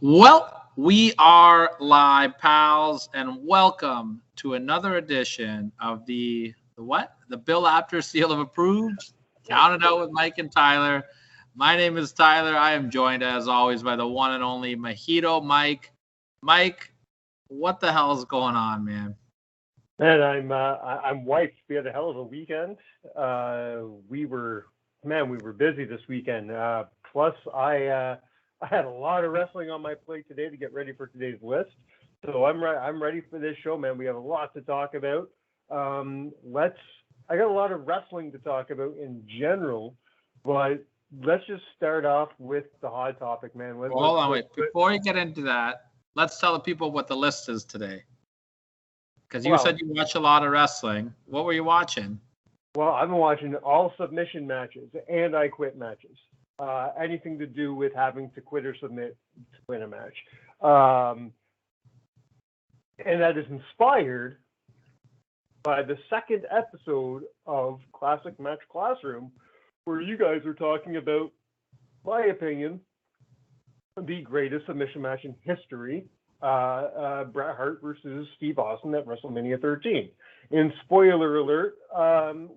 Well, we are live, pals, and welcome to another edition of the what? The Bill Apter Seal of Approved. Counted Out with Mike and Tyler. My name is Tyler. I am joined, as always, by the one and only Mojito Mike. Mike, what the hell is going on, man? Man, I'm wiped. We had a hell of a weekend. We were busy this weekend. Plus, I had a lot of wrestling on my plate today to get ready for today's list. So I'm ready for this show, man. We have a lot to talk about. I got a lot of wrestling to talk about in general, but let's just start off with the hot topic, man. Hold on, wait. Before you get into that, let's tell the people what the list is today. Because you said you watch a lot of wrestling. What were you watching? Well, I've been watching all submission matches and I quit matches. Anything to do with having to quit or submit to win a match. And that is inspired by the second episode of Classic Match Classroom, where you guys are talking about, my opinion, the greatest submission match in history. Bret Hart versus Steve Austin at WrestleMania 13. And spoiler alert,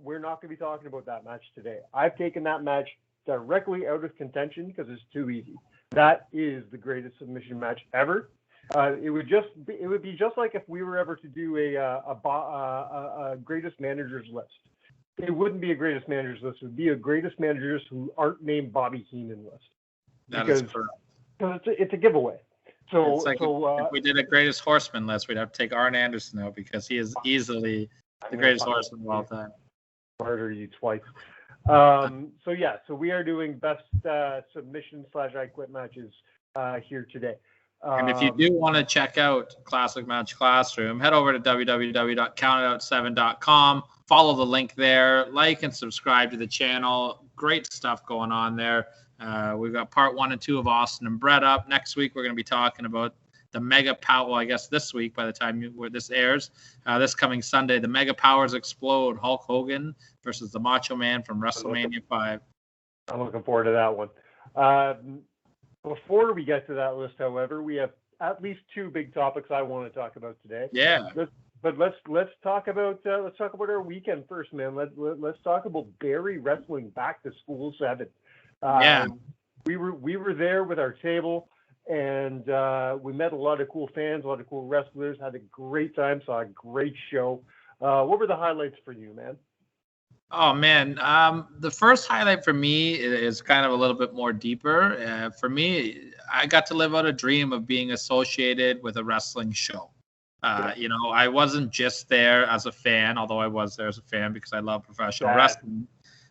we're not going to be talking about that match today. I've taken that match directly out of contention because it's too easy. That is the greatest submission match ever. It would be just like if we were ever to do a greatest managers list. It wouldn't be a greatest managers list. It would be a greatest managers who aren't named Bobby Heenan list. That is correct. Because it's a giveaway. So, it's like if we did a greatest horseman list, we'd have to take Arn Anderson out because he is easily the greatest horseman of all time. Murder you twice. So we are doing best submission / I quit matches here today. And if you do want to check out Classic Match Classroom, head over to www.countedout7.com. Follow the link there. Like and subscribe to the channel. Great stuff going on there. We've got part 1 and 2 of Austin and Bret up. Next week, we're going to be talking about the Mega Power. Well, I guess this week, by the time where this airs, this coming Sunday, the Mega Powers Explode. Hulk Hogan versus the Macho Man from WrestleMania 5. I'm looking forward to that one. Before we get to that list, however, we have at least 2 big topics I want to talk about today. Yeah. But let's talk about our weekend first, man. Let's talk about Barrie Wrestling Back to School 7. We were there with our table, and we met a lot of cool fans, a lot of cool wrestlers, had a great time, saw a great show. What were the highlights for you, man? Oh, man. The first highlight for me is kind of a little bit more deeper. For me, I got to live out a dream of being associated with a wrestling show. I wasn't just there as a fan, although I was there as a fan because I love professional wrestling.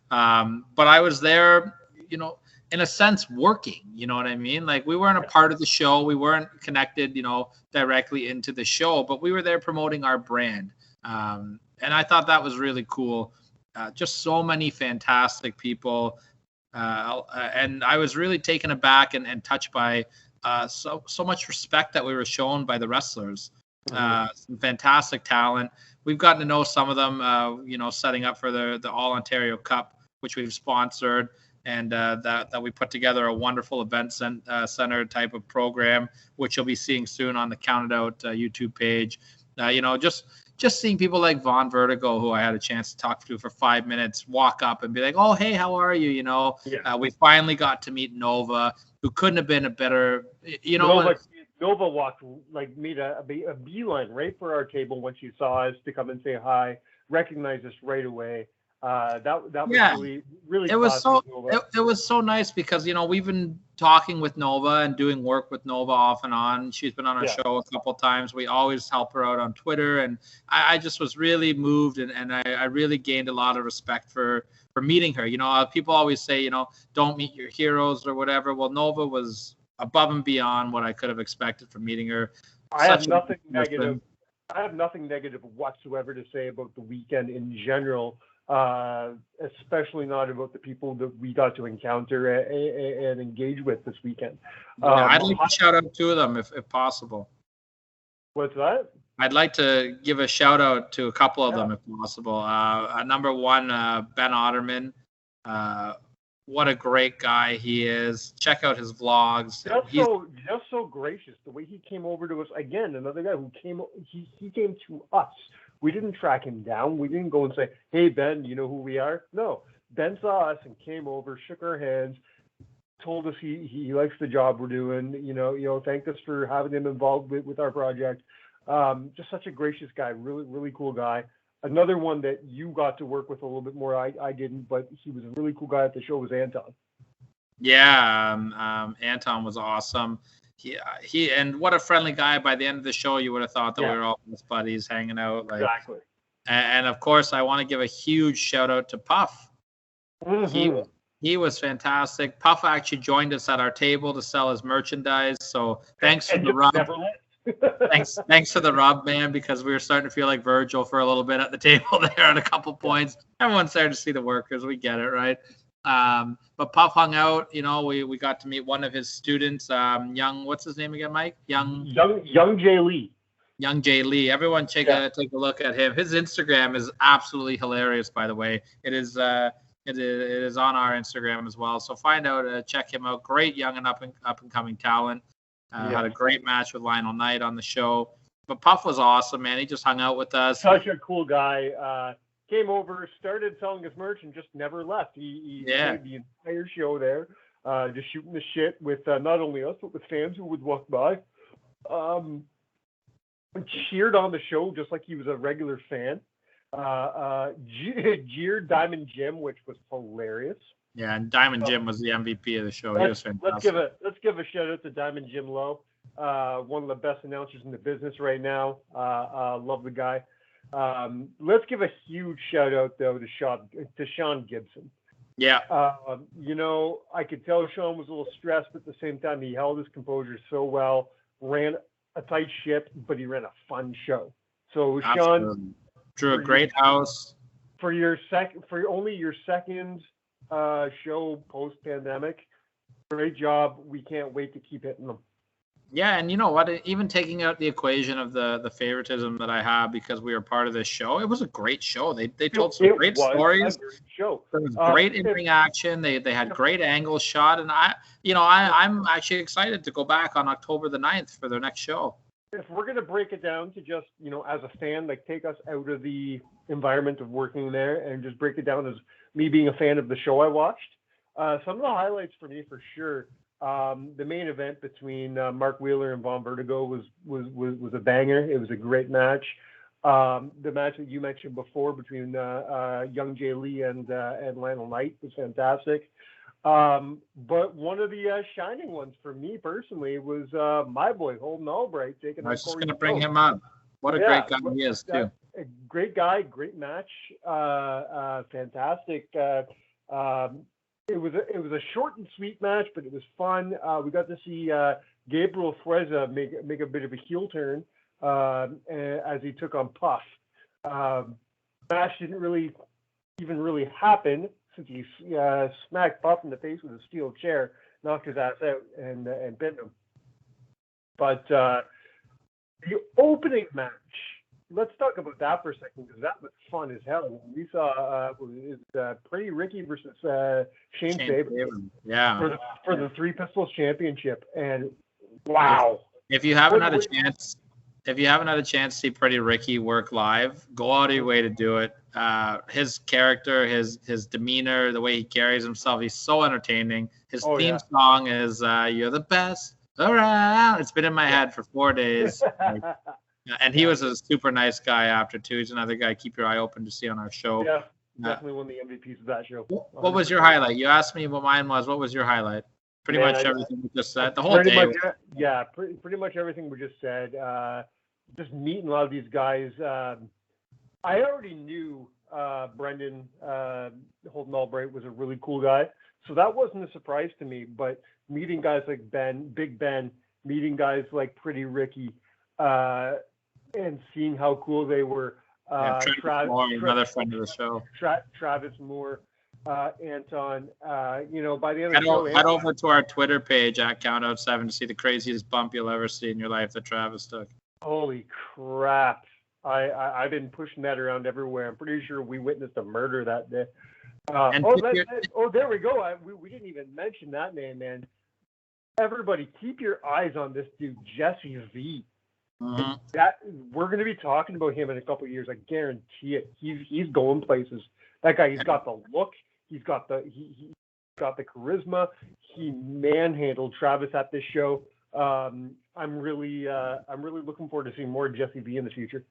But I was there, in a sense, working, you know what I mean? Like, we weren't a part of the show. We weren't connected, directly into the show, but we were there promoting our brand. And I thought that was really cool. Just so many fantastic people. And I was really taken aback and touched by so much respect that we were shown by the wrestlers. Some fantastic talent. We've gotten to know some of them, setting up for the All Ontario Cup, which we've sponsored, and that we put together a wonderful event center type of program, which you'll be seeing soon on the Counted Out YouTube page. Just seeing people like Von Vertigo, who I had a chance to talk to for 5 minutes, walk up and be like, "Oh, hey, how are you?" We finally got to meet Nova, who couldn't have been a better, Nova walked, made a beeline right for our table when she saw us to come and say hi, recognized us right away. That was really it was so nice because we've been talking with Nova and doing work with Nova off and on. She's been on our show a couple of times. We always help her out on Twitter, and I just was really moved and I really gained a lot of respect for meeting her. People always say don't meet your heroes or whatever. Well, Nova was above and beyond what I could have expected from meeting her. I have nothing negative whatsoever to say about the weekend in general. Especially not about the people that we got to encounter and engage with this weekend. I'd like to shout out 2 of them if possible. What's that? I'd like to give a shout out to a couple of them if possible. Number 1, Ben Otterman. what a great guy he is. Check out his vlogs. Just so gracious. The way he came over to us again, another guy who came. He came to us. We didn't track him down. We didn't go and say, "Hey Ben, you know who we are?" No, Ben saw us and came over, shook our hands, told us he likes the job we're doing. Thanked us for having him involved with our project. Just such a gracious guy, really, really cool guy. Another one that you got to work with a little bit more, I didn't, but he was a really cool guy at the show, was Anton. Yeah, Anton was awesome. He and what a friendly guy. By the end of the show, you would have thought that we were all his buddies hanging out. Exactly. And of course, I want to give a huge shout out to Puff. Mm-hmm. He was fantastic. Puff actually joined us at our table to sell his merchandise. So thanks for the rub. Thanks for the rub, man, because we were starting to feel like Virgil for a little bit at the table there at a couple points. Everyone's there to see the workers. We get it, right? But Puff hung out. We got to meet one of his students, young. What's his name again, Mike? Young Jay Lee. Young Jay Lee. Everyone take a look at him. His Instagram is absolutely hilarious, by the way. It is on our Instagram as well. So find out, check him out. Great young and up and coming talent. Had a great match with Lionel Knight on the show. But Puff was awesome, man. He just hung out with us. Such a cool guy. Came over, started selling his merch, and just never left. He stayed the entire show there, just shooting the shit with not only us, but with fans who would walk by. Cheered on the show just like he was a regular fan. Jeered Diamond Jim, which was hilarious. Yeah, and Diamond Jim was the MVP of the show. He was fantastic. Let's give a shout out to Diamond Jim Lowe, one of the best announcers in the business right now. Love the guy. Let's give a huge shout out though to Sean Gibson. Yeah. I could tell Sean was a little stressed, but at the same time he held his composure so well. Ran a tight ship, but he ran a fun show. So Sean drew a great house for only your second show post-pandemic. Great job. We can't wait to keep hitting them. Yeah, and you know what? Even taking out the equation of the favoritism that I have because we were part of this show, it was a great show. They told some great stories. Show. There was great in-ring action. They had great angles shot, and I'm actually excited to go back on October the 9th for their next show. If we're gonna break it down to just as a fan, like take us out of the environment of working there and just break it down as me being a fan of the show I watched. Some of the highlights for me, for sure. The main event between Mark Wheeler and Von Vertigo was a banger. It was a great match. The match that you mentioned before between young Jay Lee and Lionel Knight was fantastic. But one of the shining ones for me personally was my boy Holden Albright taking. I was just going to bring him up. What a great guy he is too. A great guy, great match, fantastic. It was a short and sweet match, but it was fun. We got to see Gabriel Freza make a bit of a heel turn as he took on Puff. Match didn't really happen since he smacked Puff in the face with a steel chair, knocked his ass out, and bent him. But the opening match. Let's talk about that for a second because that was fun as hell. We saw Pretty Ricky versus Shane Saber. Yeah. For the Three Pistols Championship, and wow! If you haven't had a chance to see Pretty Ricky work live, go out of your way to do it. His character, his demeanor, the way he carries himself, he's so entertaining. His theme song is "You're the best around." It's been in my head for 4 days. And he was a super nice guy after too. He's another guy. Keep your eye open to see on our show. Yeah, definitely one of the MVPs of that show. What was your highlight? You asked me what mine was. What was your highlight? Pretty much everything we just said. The whole day. Pretty much everything we just said. Just meeting a lot of these guys. I already knew Brendan Holden Albright was a really cool guy, so that wasn't a surprise to me. But meeting guys like Big Ben, meeting guys like Pretty Ricky. And seeing how cool they were. Another friend of the show. Travis Moore, Anton. By the end of the show, head over to our Twitter page at CountednOut7 to see the craziest bump you'll ever see in your life that Travis took. Holy crap! I've been pushing that around everywhere. I'm pretty sure we witnessed a murder that day. There we go. We didn't even mention that name, man. Everybody, keep your eyes on this dude, Jesse V. Mm-hmm. That we're going to be talking about him in a couple of years. I guarantee it. He's going places. That guy, he's got the look. He's got the got the charisma. He manhandled Travis at this show. I'm really looking forward to seeing more Jesse V in the future.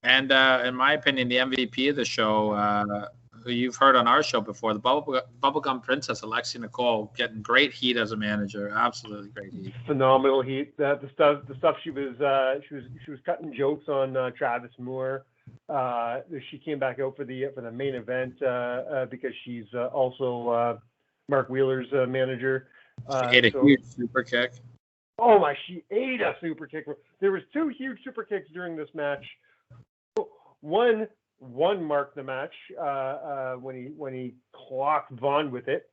And in my opinion, the MVP of the show, who you've heard on our show before, the Bubblegum Princess, Alexia Nicole, getting great heat as a manager. Absolutely great heat. Phenomenal heat. The stuff she was cutting jokes on Travis Moore. She came back out for the main event because she's also Mark Wheeler's manager. She ate a huge super kick. Oh my! She ate a super kick. There was 2 huge super kicks during this match. One marked the match when he clocked Vaughn with it,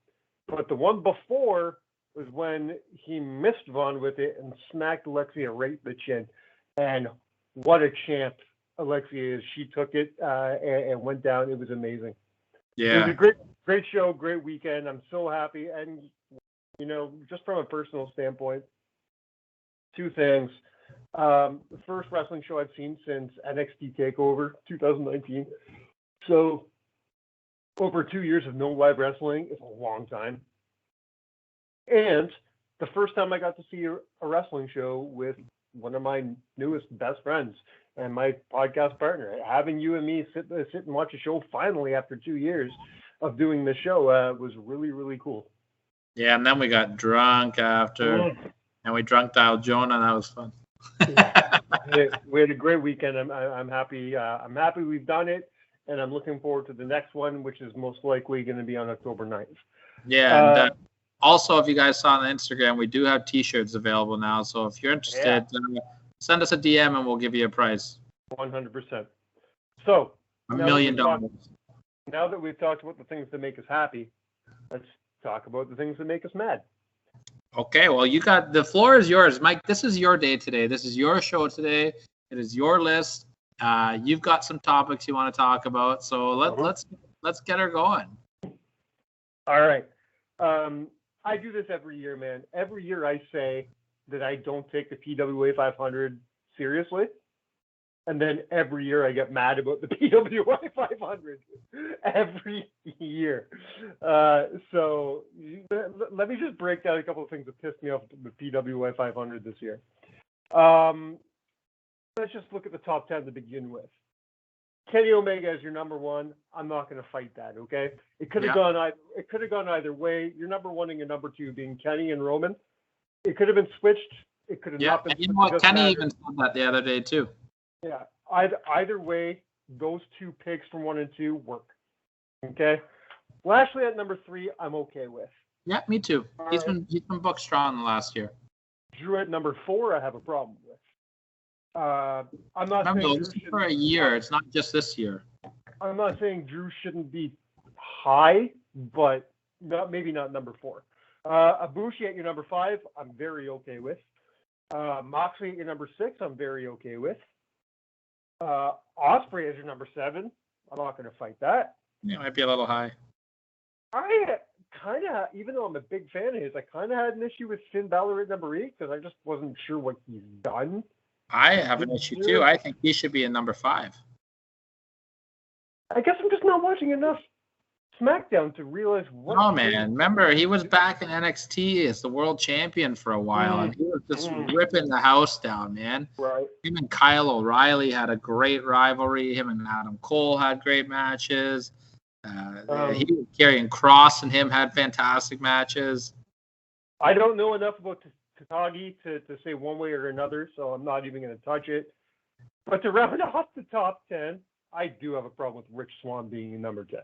but the one before was when he missed Vaughn with it and smacked Alexia right in the chin. And what a champ Alexia is! She took it and went down. It was amazing. Yeah, it was a great show, great weekend. I'm so happy, and just from a personal standpoint, 2 things. The first wrestling show I've seen since NXT TakeOver 2019. So over 2 years of no live wrestling is a long time. And the first time I got to see a wrestling show with one of my newest best friends and my podcast partner. Having you and me sit and watch a show finally after 2 years of doing the show was really, really cool. Yeah, and then we got drunk after, and we drunk dialed Jonah. That was fun. We had a great weekend. I'm happy. I'm happy we've done it, and I'm looking forward to the next one, which is most likely going to be on October 9th. Yeah. And, also, if you guys saw on Instagram, we do have T-shirts available now. So if you're interested, send us a DM and we'll give you a price. 100%. So $1 million. Now that we've talked about the things that make us happy, let's talk about the things that make us mad. Okay, well, the floor is yours, Mike. This is your day today. This is your show today. It is your list. You've got some topics you want to talk about, so let's get her going. All right. I do this every year, man. Every year I say that I don't take the PWA 500 seriously, and then every year I get mad about the PWA 500. Every year. So let me just break down a couple of things that pissed me off with the PWA 500 this year. Let's just look at the top 10 to begin with. Kenny Omega is your number 1. I'm not going to fight that, okay? It could have gone either way. Your number 1 and your number 2 being Kenny and Roman. It could have been switched. It could have not been. And you know what? Kenny even said that the other day too. Yeah. Either way, those 2 picks from 1 and 2 work. Okay. Lashley at number 3, I'm okay with. Yeah, me too. He's been booked strong the last year. Drew at number 4, I have a problem with. I'm not saying Drew for a year. It's not just this year. I'm not saying Drew shouldn't be high, but maybe not number 4. Ibushi at your number 5, I'm very okay with. Moxley at your number 6, I'm very okay with. Ospreay as your number 7, I'm not going to fight that. Yeah, it might be a little high. I kind of, even though I'm a big fan of his, I kind of had an issue with Finn Balor at number 8 because I just wasn't sure what he's done. I have an issue too. I think he should be in number 5. I guess I'm just not watching enough SmackDown to realize what. Oh man, remember he was back in NXT as the world champion for a while, and he was just ripping the house down, man. Right. Him and Kyle O'Reilly had a great rivalry. Him and Adam Cole had great matches. He was carrying Cross, and him had fantastic matches. I don't know enough about Takagi to say one way or another, so I'm not even going to touch it. But to round off the top 10, I do have a problem with Rich Swann being in number 10.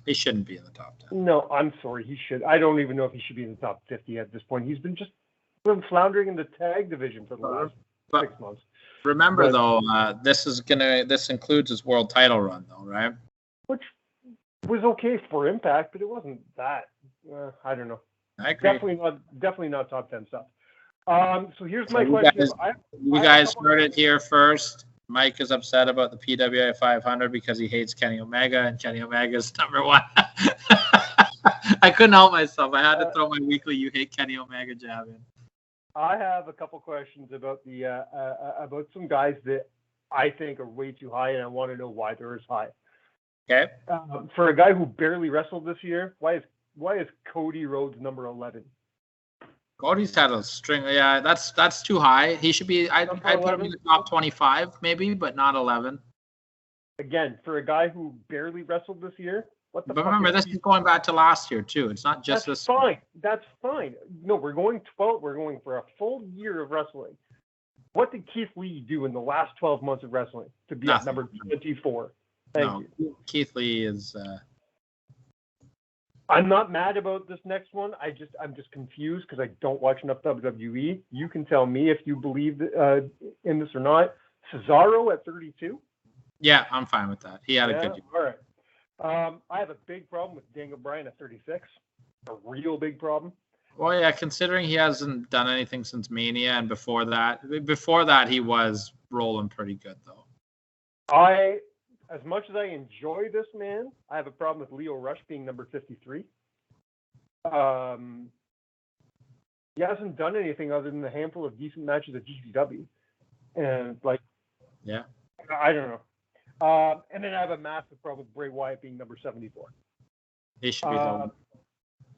He shouldn't be in the top 10. No, I'm sorry. He should. I don't even know if he should be in the top 50 at this point. He's been floundering in the tag division for the last 6 months. Remember, though, this includes his world title run, though, right? Which was okay for Impact, but it wasn't that. I don't know. I agree. Definitely not top 10 stuff. So here's my question. You guys heard it here first. Mike is upset about the PWI 500 because he hates Kenny Omega, and Kenny Omega is number one. I couldn't help myself. I had to throw my weekly "You Hate Kenny Omega" jab in. I have a couple questions about the about some guys that I think are way too high, and I want to know why they're as high. Okay. For a guy who barely wrestled this year, why is Cody Rhodes number 11? Cody's had a string. Yeah, that's too high. He should be. I put him in the top 25 maybe, but not 11. Again, for a guy who barely wrestled this year, what the? But remember, this is going back to last year too. It's not just this. That's fine. That's fine. No, we're going 12. We're going for a full year of wrestling. What did Keith Lee do in the last 12 months of wrestling to be at number 24? Thank you. Keith Lee is. I'm not mad about this next one. I'm just confused because I don't watch enough WWE. You can tell me if you believe in this or not. Cesaro at 32. Yeah, I'm fine with that. He had a good year. All right. I have a big problem with Daniel Bryan at 36. A real big problem. Well, yeah, considering he hasn't done anything since Mania, and before that he was rolling pretty good though. As much as I enjoy this man, I have a problem with Lio Rush being number 53. He hasn't done anything other than a handful of decent matches at GCW. And, yeah, I don't know. And then I have a massive problem with Bray Wyatt being number 74. He should be low.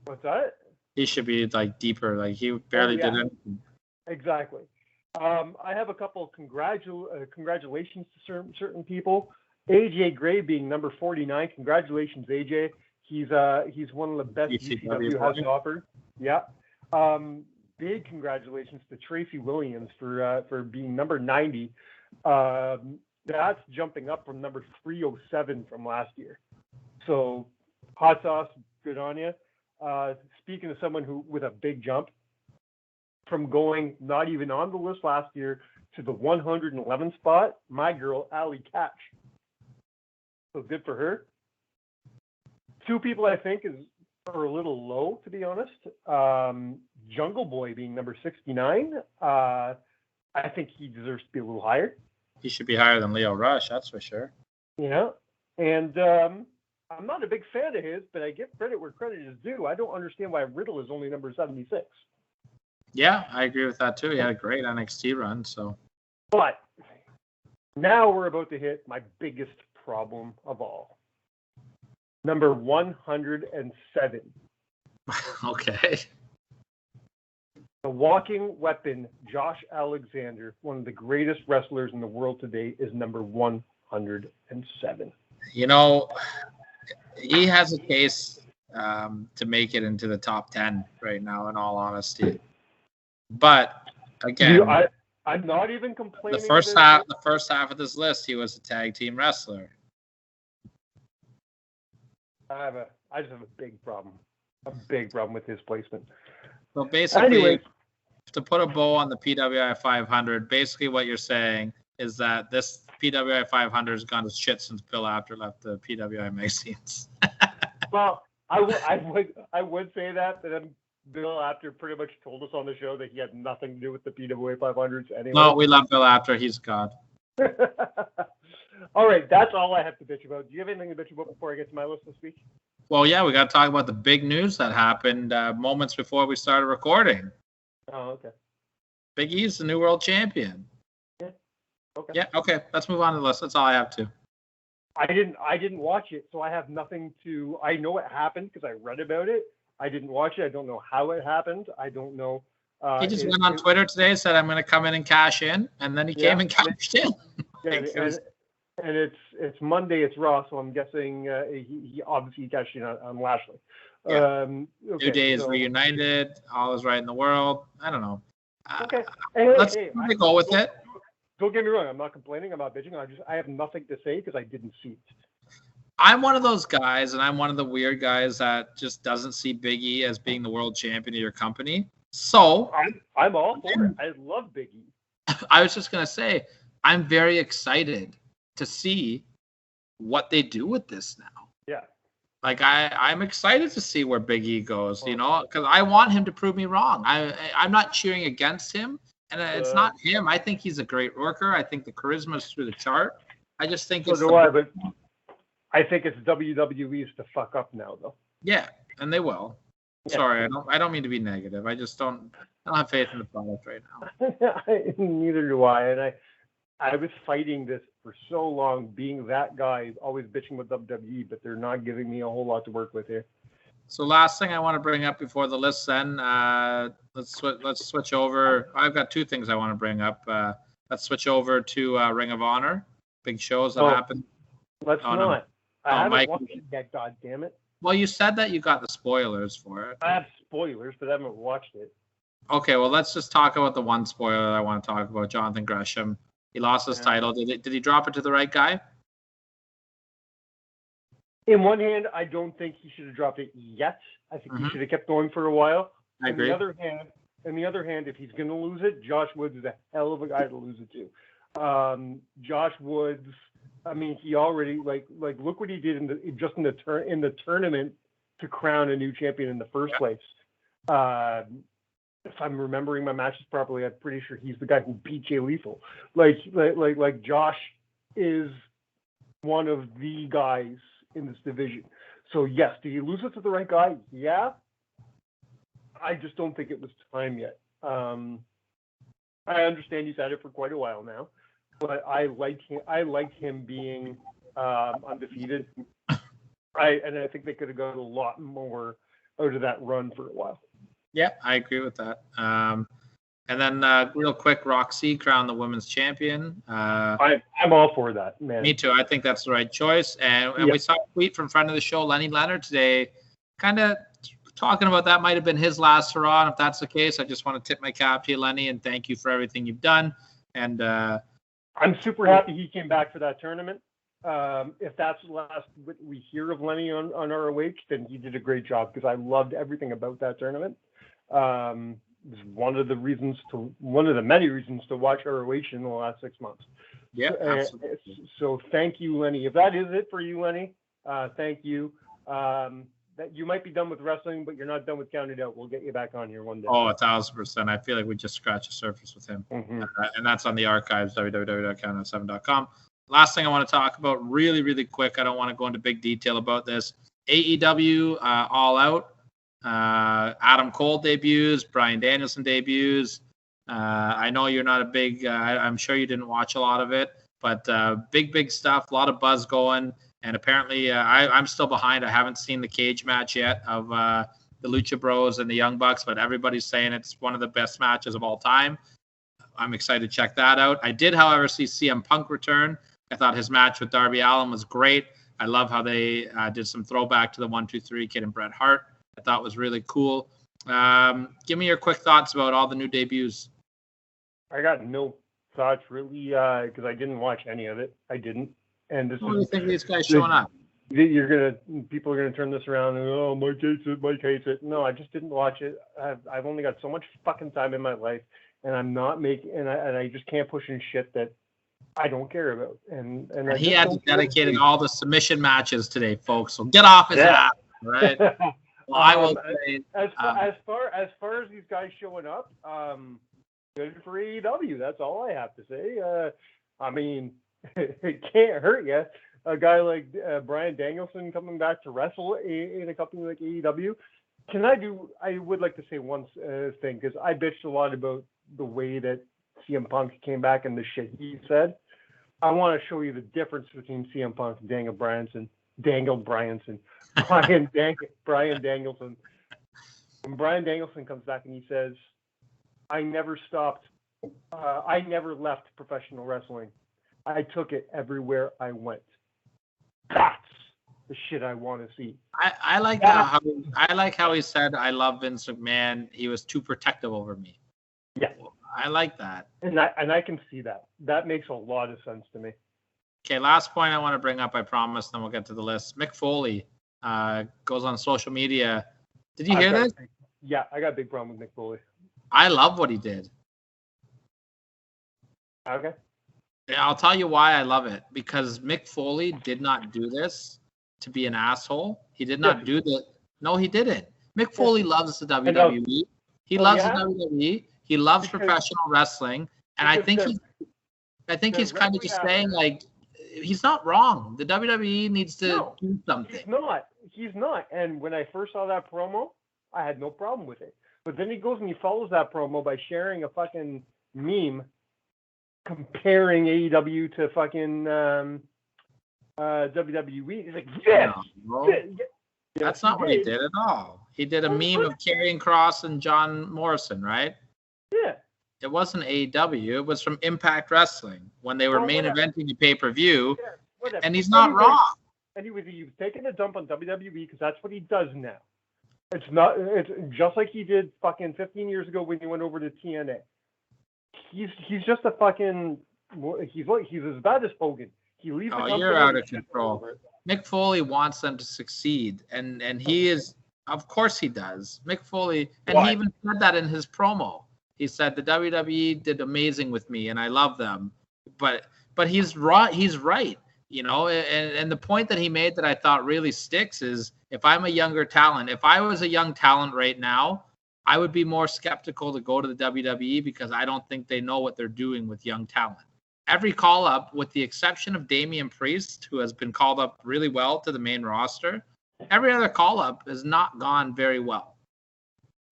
What's that? He should be, deeper. He barely did anything. Exactly. I have a couple of congratulations to certain people. AJ Gray being number 49. Congratulations, AJ. He's one of the best GCW has offered. Yeah. Big congratulations to Tracy Williams for being number 90. That's jumping up from number 307 from last year. So hot sauce, good on you. Speaking of someone who with a big jump from going not even on the list last year to the 111 spot, my girl Allie Catch. So good for her. Two people I think are a little low, to be honest. Jungle Boy being number 69. I think he deserves to be a little higher. He should be higher than Lio Rush, that's for sure. Yeah. And I'm not a big fan of his, but I give credit where credit is due. I don't understand why Riddle is only number 76. Yeah, I agree with that too. He had a great NXT run, so. But now we're about to hit my biggest problem of all. Number 107. Okay. The walking weapon, Josh Alexander, one of the greatest wrestlers in the world today, is number 107. You know, he has a case to make it into the top 10 right now, in all honesty. But again, I'm not even complaining. The first half of this list, he was a tag team wrestler. I just have a big problem. A big problem with his placement. So basically, to put a bow on the PWI 500, basically what you're saying is that this PWI 500 has gone to shit since Bill Apter left the PWI magazines. Well, I would say that, but then Bill Apter pretty much told us on the show that he had nothing to do with the PWA 500s anyway. No, we love Bill Apter. He's God. All right, that's all I have to bitch about. Do you have anything to bitch about before I get to my list this week? Well, yeah, we got to talk about the big news that happened moments before we started recording. Oh, okay. Big E's the new world champion. Yeah. Okay. Yeah. Okay. Let's move on to the list. That's all I have to. I didn't watch it, so I have nothing to. I know it happened because I read about it. I didn't watch it. I don't know how it happened. I don't know. He just went on Twitter today, said, "I'm going to come in and cash in," and then he came and cashed in. And it's Monday. It's Raw, so I'm guessing he obviously cashed in on Lashley. Yeah. New Day is reunited. All is right in the world. I don't know. Okay. Let's go with it. Don't get me wrong. I'm not complaining. I'm not bitching. I have nothing to say because I didn't see it. I'm one of those guys, and I'm one of the weird guys that just doesn't see Big E as being the world champion of your company. So I'm all for it. I love Big E. I was just gonna say I'm very excited to see what they do with this now. Yeah. Like I'm excited to see where Big E goes, you know, because I want him to prove me wrong. I'm not cheering against him, And it's not him. I think he's a great worker. I think the charisma is through the chart. I just think So do I, but I think it's WWE's to fuck up now, though. Yeah, and they will. Yeah. Sorry, I don't mean to be negative. I just don't have faith in the product right now. Neither do I. And I was fighting this for so long, being that guy, always bitching with WWE, but they're not giving me a whole lot to work with here. So last thing I want to bring up before the list, then let's switch over. I've got two things I want to bring up. Let's switch over to Ring of Honor. Big shows that happen. Let's not. No. I haven't watched it yet, God damn it. Well, you said that you got the spoilers for it. I have spoilers, but I haven't watched it. Okay, well, let's just talk about the one spoiler I want to talk about, Jonathan Gresham. He lost his title. Did he drop it to the right guy? In one hand, I don't think he should have dropped it yet. I think he should have kept going for a while. I agree. On the other hand, if he's going to lose it, Josh Woods is a hell of a guy to lose it to. Josh Woods, I mean, he already like look what he did in the tournament to crown a new champion in the first place. If I'm remembering my matches properly, I'm pretty sure he's the guy who beat Jay Lethal. Like Josh is one of the guys in this division. So yes, did he lose it to the right guy? Yeah. I just don't think it was time yet. I understand he's had it for quite a while now, but I liked him being undefeated. I think they could have got a lot more out of that run for a while. Yeah, I agree with that. And then real quick, Roxy crowned the women's champion. I'm all for that, man. Me too. I think that's the right choice. And we saw a tweet from friend of the show, Lenny Leonard, today, kind of talking about that might have been his last hurrah. And if that's the case, I just want to tip my cap to you, Lenny, and thank you for everything you've done. And I'm super happy he came back for that tournament. If that's the last we hear of Lenny on ROH, then he did a great job because I loved everything about that tournament. It was one of the many reasons to watch ROH in the last 6 months. Yeah, absolutely. So thank you, Lenny. If that is it for you, Lenny, thank you. That you might be done with wrestling, but you're not done with CountednOut. We'll get you back on here one day. Oh, 1,000%. I feel like we just scratched the surface with him. Mm-hmm. And that's on the archives, www.countout7.com. Last thing I want to talk about really, really quick. I don't want to go into big detail about this. AEW All Out. Adam Cole debuts. Bryan Danielson debuts. I know you're not a big, I'm sure you didn't watch a lot of it, but big stuff, a lot of buzz going. And apparently I'm still behind. I haven't seen the cage match yet of the Lucha Bros and the Young Bucks, but everybody's saying it's one of the best matches of all time. I'm excited to check that out. I did, however, see CM Punk return. I thought his match with Darby Allin was great. I love how they did some throwback to the 1-2-3 Kid and Bret Hart. I thought was really cool. Give me your quick thoughts about all the new debuts. I got no thoughts really because I didn't watch any of it. I didn't. And this what do you think of these guys showing up? People are gonna turn this around and Mike hates it. No, I just didn't watch it. I've only got so much fucking time in my life, and I'm not making and I just can't push in shit that I don't care about. And he had to dedicate all the submission matches today, folks. So get off his ass, right? Well, I will say as far as these guys showing up, good for AEW. That's all I have to say. I mean, it can't hurt you. A guy like Bryan Danielson coming back to wrestle in a company like AEW. I would like to say one thing because I bitched a lot about the way that CM Punk came back and the shit he said. I want to show you the difference between CM Punk and Daniel Bryanson. Bryan Danielson. When Bryan Danielson comes back and he says, I never left professional wrestling. I took it everywhere I went. That's the shit I want to see. I like how he said, I love Vince McMahon. He was too protective over me. Yeah. I like that. And I can see that. That makes a lot of sense to me. Okay, last point I want to bring up, I promise, then we'll get to the list. Mick Foley goes on social media. Did you hear this? Yeah, I got a big problem with Mick Foley. I love what he did. Okay. I'll tell you why I love it. Because Mick Foley did not do this to be an asshole. He did not do that. No, he didn't. Mick Foley loves the WWE. He loves the WWE. He loves professional wrestling, and I think he's kind of just saying like he's not wrong. The WWE needs to do something. He's not. And when I first saw that promo, I had no problem with it. But then he goes and he follows that promo by sharing a fucking meme comparing AEW to fucking WWE. He's like, that's not what he did at all. He did a meme of Karrion Kross and John Morrison, right? Yeah. It wasn't AEW. It was from Impact Wrestling when they were main eventing a pay-per-view, and he's not wrong. And he was taking a dump on WWE because that's what he does now. It's just like he did fucking 15 years ago when he went over to TNA. He's just a fucking he's as bad as Hogan. He leaves. Oh, you're out of control. Mick Foley wants them to succeed, and he is. Of course he does. Mick Foley, and he even said that in his promo. He said the WWE did amazing with me, and I love them. But he's right. He's right. You know, and the point that he made that I thought really sticks is if I'm a younger talent, if I was a young talent right now, I would be more skeptical to go to the WWE because I don't think they know what they're doing with young talent. Every call up, with the exception of Damian Priest, who has been called up really well to the main roster, every other call up has not gone very well.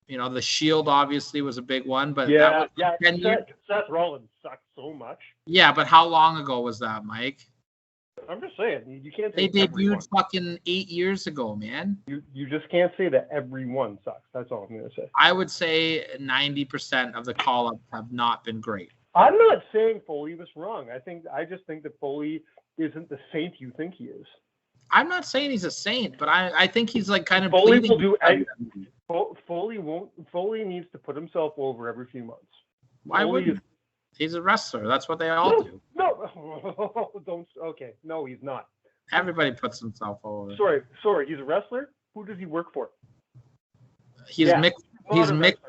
You know, the Shield obviously was a big one, but that was 10 years. Seth Rollins sucked so much. Yeah, but how long ago was that, Mike? I'm just saying, you can't They say debuted fucking 8 years ago, man. You just can't say that everyone sucks. That's all I'm going to say. I would say 90% of the call-ups have not been great. I'm not saying Foley was wrong. I just think that Foley isn't the saint you think he is. I'm not saying he's a saint, but I think he's like kind of Foley will do. Foley needs to put himself over every few months. Why wouldn't? He's a wrestler. That's what they all do. No, don't. Okay, no, he's not. Everybody puts himself over. Sorry. He's a wrestler. Who does he work for? He's Mick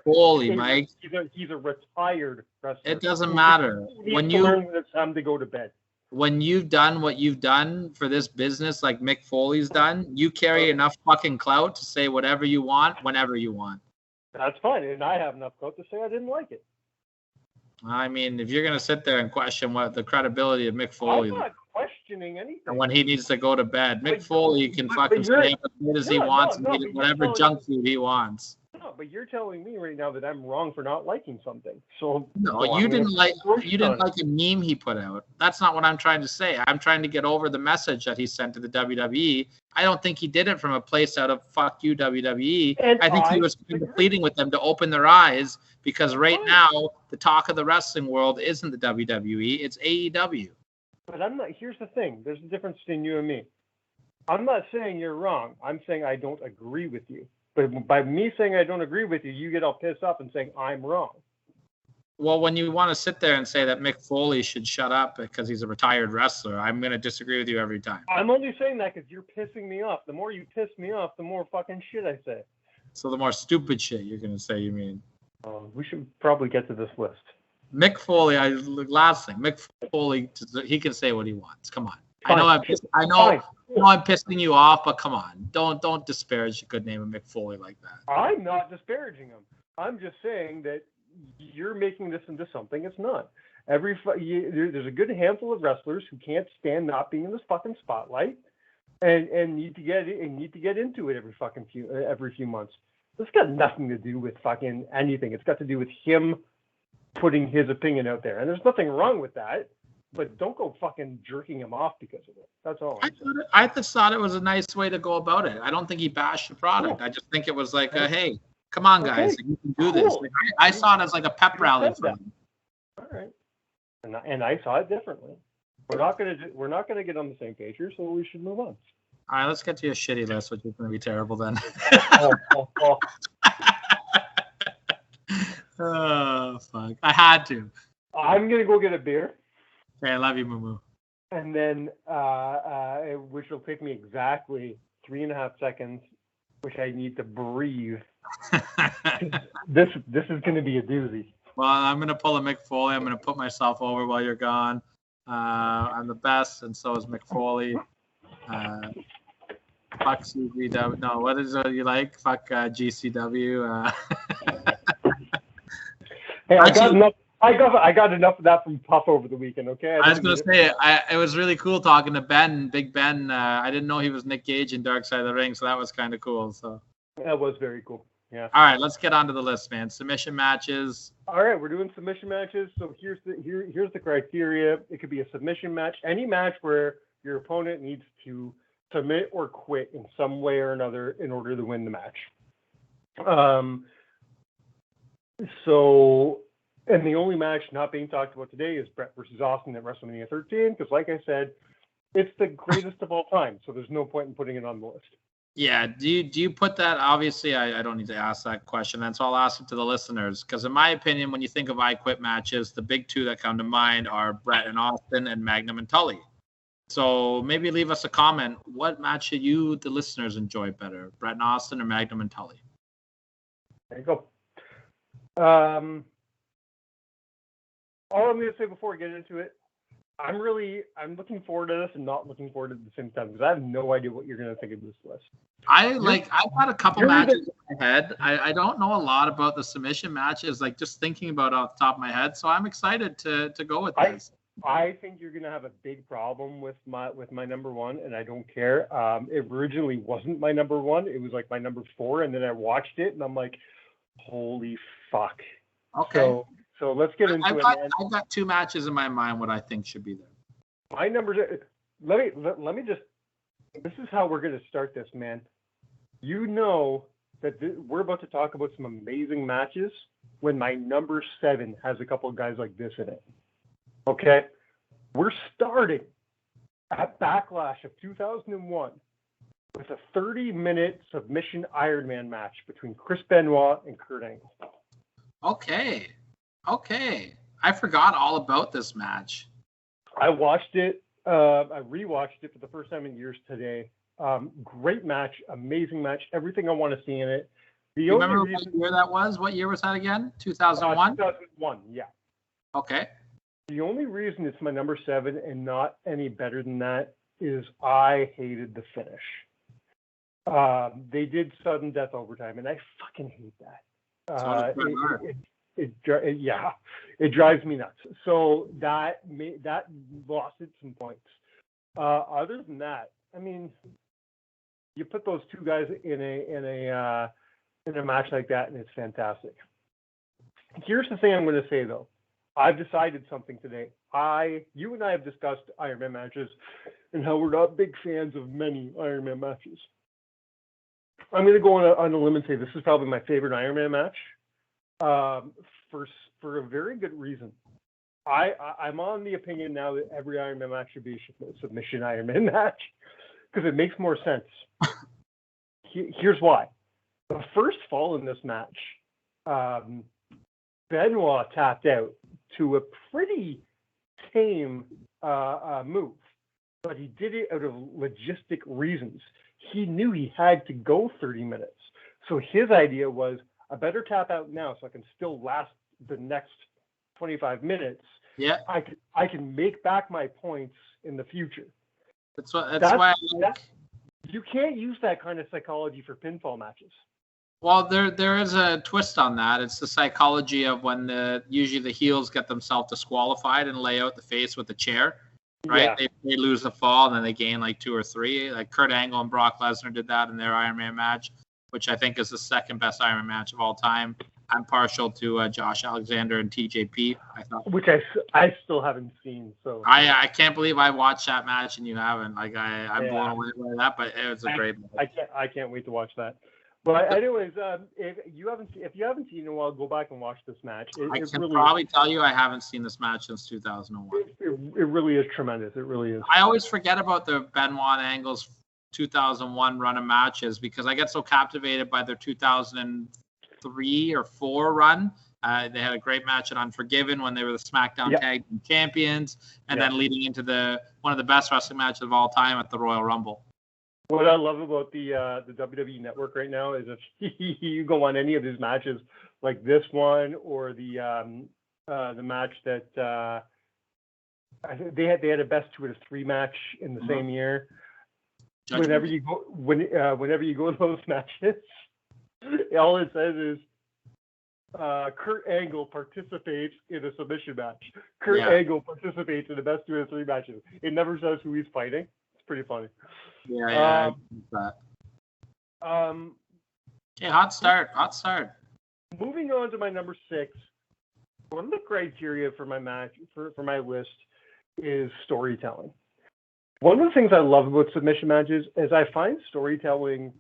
Foley, Mike. He's a retired wrestler. It doesn't matter. When it's time to go to bed. When you've done what you've done for this business, like Mick Foley's done, you carry enough fucking clout to say whatever you want, whenever you want. That's fine, and I have enough clout to say I didn't like it. I mean, if you're going to sit there and question what the credibility of Mick Foley, I'm not questioning anything. And when he needs to go to bed, Mick Foley can fucking stay up as late as he wants and eat whatever junk food he wants. No, but you're telling me right now that I'm wrong for not liking something. So no, you didn't like a meme he put out. That's not what I'm trying to say. I'm trying to get over the message that he sent to the WWE. I don't think he did it from a place out of fuck you WWE. And I think he was pleading with them to open their eyes because right now the talk of the wrestling world isn't the WWE, it's AEW. But I'm not. Here's the thing. There's a difference between you and me. I'm not saying you're wrong. I'm saying I don't agree with you. But by me saying I don't agree with you, you get all pissed off and saying I'm wrong. Well, when you want to sit there and say that Mick Foley should shut up because he's a retired wrestler, I'm going to disagree with you every time. I'm only saying that because you're pissing me off. The more you piss me off, the more fucking shit I say. So the more stupid shit you're going to say, you mean? We should probably get to this list. Mick Foley, last thing. Mick Foley, he can say what he wants. Come on. Fine. I know I'm pissing you off, but come on. Don't disparage the good name of Mick Foley like that. I'm not disparaging him. I'm just saying that you're making this into something it's not. There's a good handful of wrestlers who can't stand not being in this fucking spotlight and need to get into it every few months. This got nothing to do with fucking anything. It's got to do with him putting his opinion out there. And there's nothing wrong with that. But don't go fucking jerking him off because of it. That's all. I just thought it was a nice way to go about it. I don't think he bashed the product. Cool. I just think it was like, hey, come on, guys, you can do this. Like, I saw it as like a pep rally for him. All right, and I saw it differently. We're not gonna get on the same page here, so we should move on. All right, let's get to your shitty list, which is gonna be terrible then. Oh fuck! I had to. I'm gonna go get a beer. Okay, I love you, Moo. And then, which will take me exactly 3.5 seconds, which I need to breathe. This is going to be a doozy. Well, I'm going to pull a Mick Foley. I'm going to put myself over while you're gone. I'm the best, and so is Mick Foley. Fuck CGW. No, what is it you like? Fuck GCW. Hey, I got enough. I got enough of that from Puff over the weekend. Okay. I was gonna say it was really cool talking to Ben, Big Ben. I didn't know he was Nick Gage in Dark Side of the Ring, so that was kind of cool. So that was very cool. Yeah. All right, let's get onto the list, man. Submission matches. All right, we're doing submission matches. So here's the criteria. It could be a submission match, any match where your opponent needs to submit or quit in some way or another in order to win the match. And the only match not being talked about today is Bret versus Austin at WrestleMania 13, because like I said, it's the greatest of all time. So there's no point in putting it on the list. Yeah. Do you put that? Obviously, I don't need to ask that question, and so I'll ask it to the listeners. Because in my opinion, when you think of I Quit matches, the big two that come to mind are Bret and Austin and Magnum and Tully. So maybe leave us a comment. What match do you, the listeners, enjoy better, Bret and Austin or Magnum and Tully? There you go. All I'm going to say before I get into it, I'm looking forward to this and not looking forward to it at the same time, because I have no idea what you're going to think of this list. I've got a couple matches in my head. I don't know a lot about the submission matches, like just thinking about it off the top of my head. So I'm excited to go with this. I think you're going to have a big problem with my number one, and I don't care. It originally wasn't my number one. It was like my number 4, and then I watched it, and I'm like, holy fuck. Okay. So let's get into it. I've got 2 matches in my mind what I think should be there. My numbers. Let me just. This is how we're going to start this, man. You know that we're about to talk about some amazing matches when my number 7 has a couple of guys like this in it. Okay, we're starting at Backlash of 2001 with a 30-minute submission Iron Man match between Chris Benoit and Kurt Angle. Okay. I forgot all about this match. I watched it. I rewatched it for the first time in years today. Great match, amazing match. Everything I want to see in it. You remember what year that was? What year was that again? 2001? 2001, yeah. Okay. The only reason it's my number 7 and not any better than that is I hated the finish. They did sudden death overtime, and I fucking hate that. It drives me nuts. So that lost it some points. Other than that, I mean, you put those 2 guys in a match like that, and it's fantastic. Here's the thing I'm going to say though. I've decided something today. You and I have discussed Iron Man matches and how we're not big fans of many Iron Man matches. I'm going to go on a limb and say this is probably my favorite Iron Man match. For a very good reason. I'm on the opinion now that every Iron Man match should be a submission Iron Man match because it makes more sense. Here's why. The first fall in this match, Benoit tapped out to a pretty tame move, but he did it out of logistic reasons. He knew he had to go 30 minutes. So his idea was, I better tap out now so I can still last the next 25 minutes. Yeah. I can make back my points in the future. That's why you can't use that kind of psychology for pinfall matches. Well, there is a twist on that. It's the psychology of when usually the heels get themselves disqualified and lay out the face with the chair, right? Yeah. They lose the fall and then they gain like 2 or 3. Like Kurt Angle and Brock Lesnar did that in their Iron Man match, which I think is the second best Iron Man match of all time. I'm partial to Josh Alexander and TJP. Which I still haven't seen. So I can't believe I watched that match and you haven't. Like I'm blown away by that, but it was a great match. I can't wait to watch that. But anyways, if you haven't seen it in a while, go back and watch this match. I can probably tell you I haven't seen this match since 2001. It really is tremendous. It really is. I always forget about the Benoit Angle's 2001 run of matches because I get so captivated by their 2003 or 4 run. They had a great match at Unforgiven when they were the SmackDown Tag Team Champions, and then leading into one of the best wrestling matches of all time at the Royal Rumble. What I love about the WWE Network right now is if you go on any of these matches, like this one or the match that I think they had a best 2 out of 3 match in the same year. Whenever you go to those matches, all it says is Kurt Angle participates in a submission match. Kurt Angle participates in the best 2 out of 3 matches. It never says who he's fighting. It's pretty funny. Yeah. Okay, hot start. Moving on to my number 6. One of the criteria for my match for my list is storytelling. One of the things I love about submission matches is I find storytelling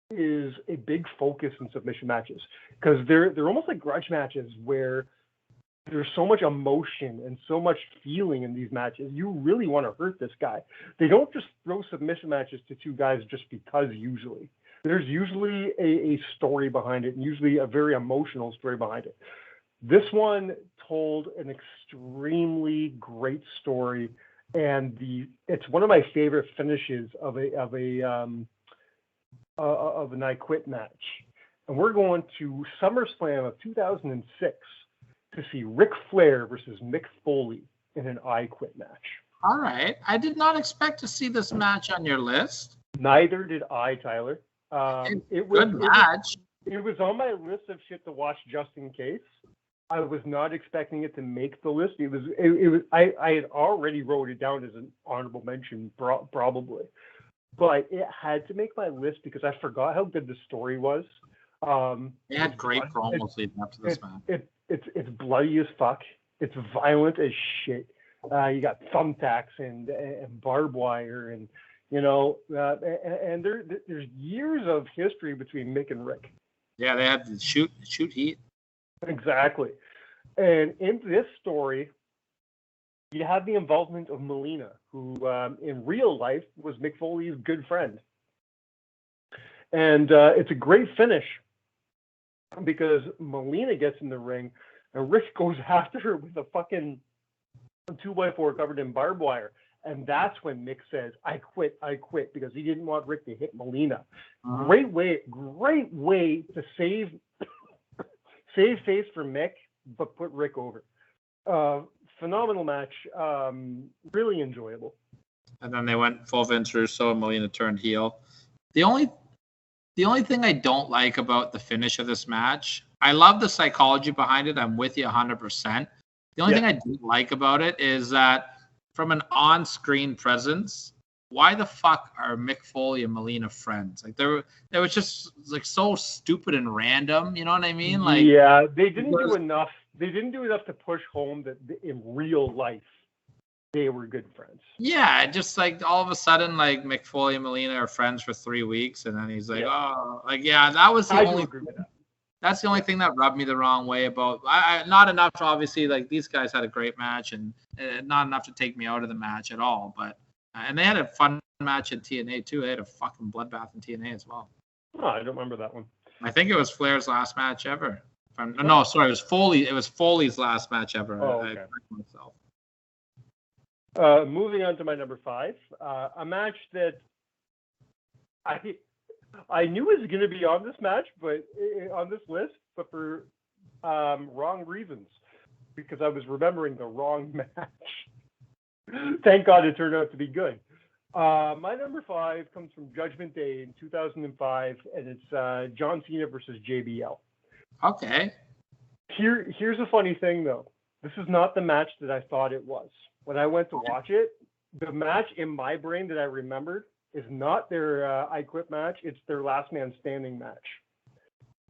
is a big focus in submission matches, because they're almost like grudge matches where there's so much emotion and so much feeling in these matches. You really want to hurt this guy. They don't just throw submission matches to 2 guys just because. Usually there's usually a story behind it, and usually a very emotional story behind it. This one told an extremely great story, and it's one of my favorite finishes of an I Quit match. And we're going to SummerSlam of 2006 to see Ric Flair versus Mick Foley in an I Quit match. All right. I did not expect to see this match on your list. Neither did I, Tyler. It was good match. It was on my list of shit to watch just in case. I was not expecting it to make the list. It was. I had already wrote it down as an honorable mention, probably, but it had to make my list because I forgot how good the story was. They had great promos leading up to this match. It's bloody as fuck. It's violent as shit. You got thumbtacks and barbed wire, and and there's years of history between Mick and Rick. Yeah, they had to shoot heat. Exactly. And in this story, you have the involvement of Melina, who in real life was Mick Foley's good friend. And it's a great finish because Melina gets in the ring and Rick goes after her with a fucking 2x4 covered in barbed wire. And that's when Mick says, I quit, because he didn't want Rick to hit Melina. Great way to save face for Mick, but put Rick over. Phenomenal match. Really enjoyable. And then they went full Vince Russo and Melina turned heel. The only thing I don't like about the finish of this match, I love the psychology behind it. I'm with you 100%. The only thing I don't like about it is that from an on-screen presence, why the fuck are Mick Foley and Melina friends? Like they was just like so stupid and random. You know what I mean? Like they didn't do enough. They didn't do enough to push home that in real life they were good friends. Yeah, just like all of a sudden, like Mick Foley and Melina are friends for 3 weeks, and then he's like, that was the only. That's the only thing that rubbed me the wrong way about. Not enough, obviously. Like these guys had a great match, and not enough to take me out of the match at all. But and they had a fun match in TNA too. They had a fucking bloodbath in TNA as well. Oh, I don't remember that one. I think it was Flair's last match ever. No, sorry, it was Foley. It was Foley's last match ever. Oh, okay. Moving on to my number 5, a match that I knew was going to be on this match, but on this list, but for wrong reasons, because I was remembering the wrong match. Thank God it turned out to be good. My number 5 comes from Judgment Day in 2005, and it's John Cena versus JBL. Okay. Here's a funny thing, though. This is not the match that I thought it was. When I went to watch it, the match in my brain that I remembered is not their I Quit match. It's their Last Man Standing match.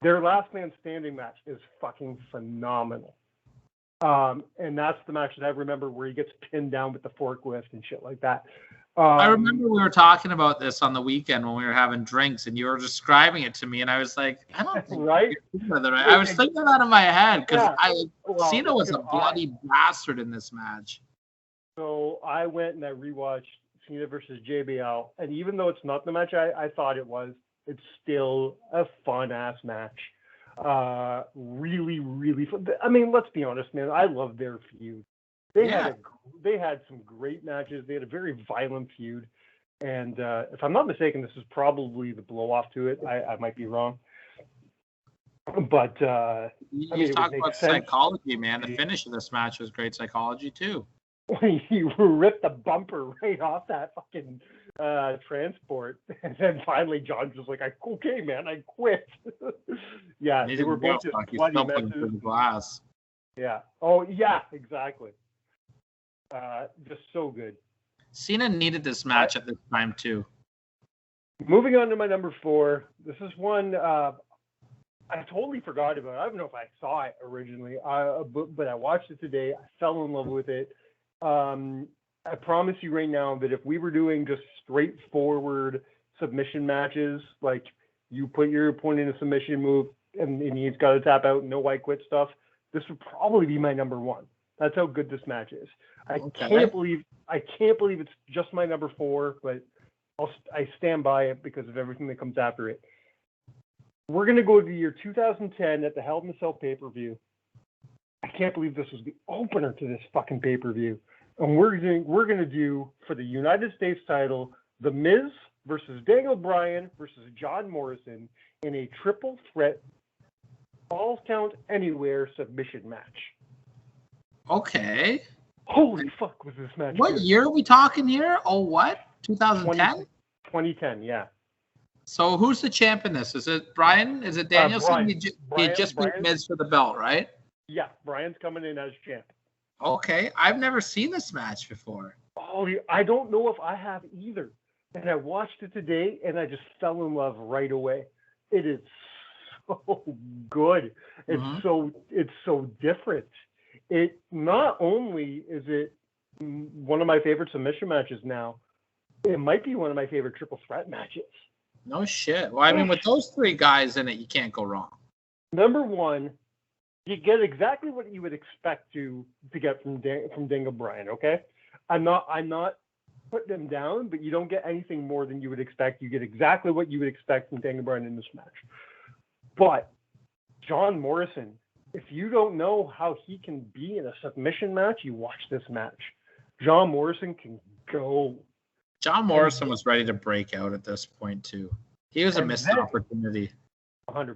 Their Last Man Standing match is fucking phenomenal. And that's the match that I remember where he gets pinned down with the forklift and shit like that. I remember we were talking about this on the weekend when we were having drinks, and you were describing it to me, and I was like, I don't think right. I was thinking that in my head because Cena was a bloody bastard in this match. So I went and I rewatched Cena versus JBL, and even though it's not the match I thought it was, it's still a fun ass match. Really, really fun. I mean, let's be honest, man. I love their feud. They had some great matches. They had a very violent feud, and if I'm not mistaken, this is probably the blow off to it. I might be wrong, but you talk about psychology, man. The finish of this match was great psychology too. When you ripped the bumper right off that fucking transport, and then finally John's just like, "Okay, man, I quit." Yeah, they were both just bloody messes. Through the glass. Yeah. Oh, yeah, exactly. Just so good. Cena needed this match at this time too. Moving on to my number 4. This is one I totally forgot about. I don't know if I saw it originally, but I watched it today. I fell in love with it. I promise you right now that if we were doing just straightforward submission matches, like you put your opponent in a submission move and he's got to tap out, no I quit stuff, this would probably be my number 1. That's how good this match is. I can't believe it's just my number 4, but I stand by it because of everything that comes after it. We're going to go to the year 2010 at the Hell in a Cell pay-per-view. I can't believe this was the opener to this fucking pay-per-view. And we're going to do, for the United States title, The Miz versus Daniel Bryan versus John Morrison in a triple threat Falls Count Anywhere submission match. Okay. Holy fuck was this match What good. year are we talking here? Oh, what? 2010? 2010, yeah. So who's the champ in this? Is it Bryan? Is it Danielson? Bryan. He just beat Miz for the belt, right? Yeah, Bryan's coming in as champ. Okay. I've never seen this match before. Oh, I don't know if I have either. And I watched it today, and I just fell in love right away. It is so good. It's so different. It not only is it one of my favorite submission matches now, it might be one of my favorite triple threat matches. No shit. Well, I mean, with those 3 guys in it, you can't go wrong. Number 1, you get exactly what you would expect to get from Daniel Bryan. Okay, I'm not putting them down, but you don't get anything more than you would expect. You get exactly what you would expect from Daniel Bryan in this match. But John Morrison, if you don't know how he can be in a submission match, you watch this match. John Morrison can go. John Morrison was ready to break out at this point too. He was a missed opportunity. 100%.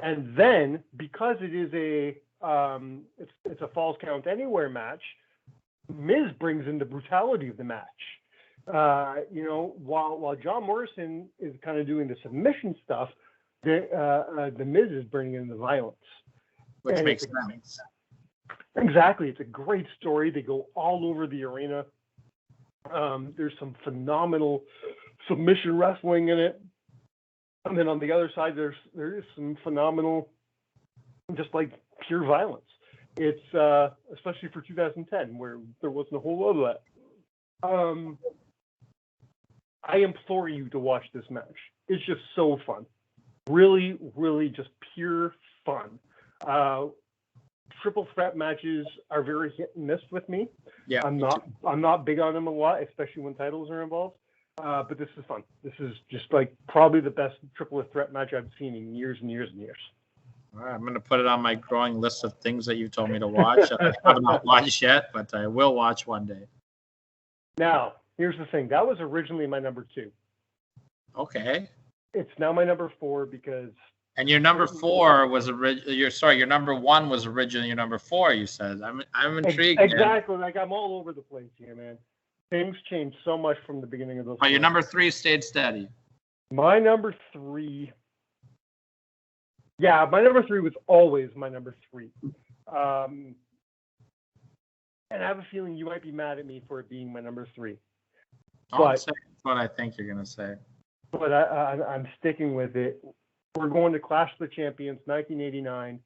And then because it is it's a Falls Count Anywhere match, Miz brings in the brutality of the match. While John Morrison is kind of doing the submission stuff, the Miz is bringing in the violence, which makes sense. Exactly, it's a great story. They go all over the arena. There's some phenomenal submission wrestling in it, and then on the other side, there is some phenomenal, just like pure violence. It's especially for 2010, where there wasn't a whole lot of that. I implore you to watch this match. It's just so fun. Really, really just pure fun. Triple threat matches are very hit and miss with me. Yeah, I'm not big on them a lot, especially when titles are involved. But this is fun. This is just like probably the best triple threat match I've seen in years and years and years. All right, I'm going to put it on my growing list of things that you told me to watch. I have not watched yet, but I will watch one day. Now, here's the thing. That was originally my number 2. Okay. It's now my number 4 because... And your number 4 was your number 1 was originally your number 4, you said. I'm intrigued. Exactly. Man. Like, I'm all over the place here, man. Things changed so much from the beginning of those. But your number 3 stayed steady. My number 3... Yeah, my number 3 was always my number 3. And I have a feeling you might be mad at me for it being my number 3. That's what I think you're going to say. But I'm sticking with it. We're going to Clash of the Champions, 1989.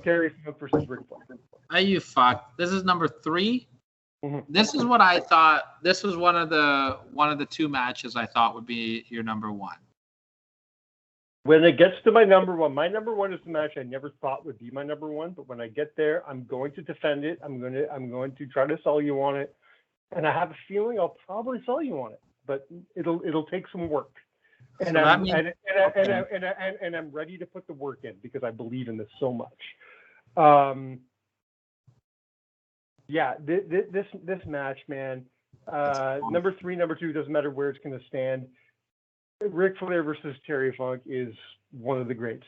Terry Funk versus Ric Flair. Are you fucked? This is number 3? Mm-hmm. This is what I thought. This was one of the 2 matches I thought would be your number 1. When it gets to my number 1 is the match I never thought would be my number 1. But when I get there, I'm going to defend it. I'm going to try to sell you on it, and I have a feeling I'll probably sell you on it. But it'll take some work, and I'm ready to put the work in because I believe in this so much. Yeah, this match, man. Number 3, number 2 doesn't matter where it's going to stand. Ric Flair versus Terry Funk is one of the greats.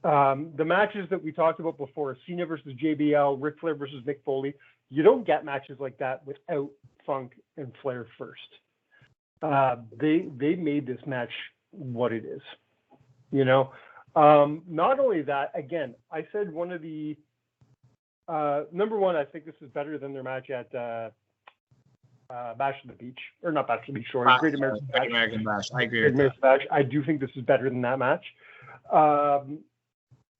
The matches that we talked about before, Cena versus JBL, Ric Flair versus Mick Foley, you don't get matches like that without Funk and Flair first. They made this match what it is. Not only that, again, I said one of the number one, I think this is better than their match at Bash of the Beach, or not Bash of the Beach, sorry, Great American Bash. I agree with that. I do think this is better than that match.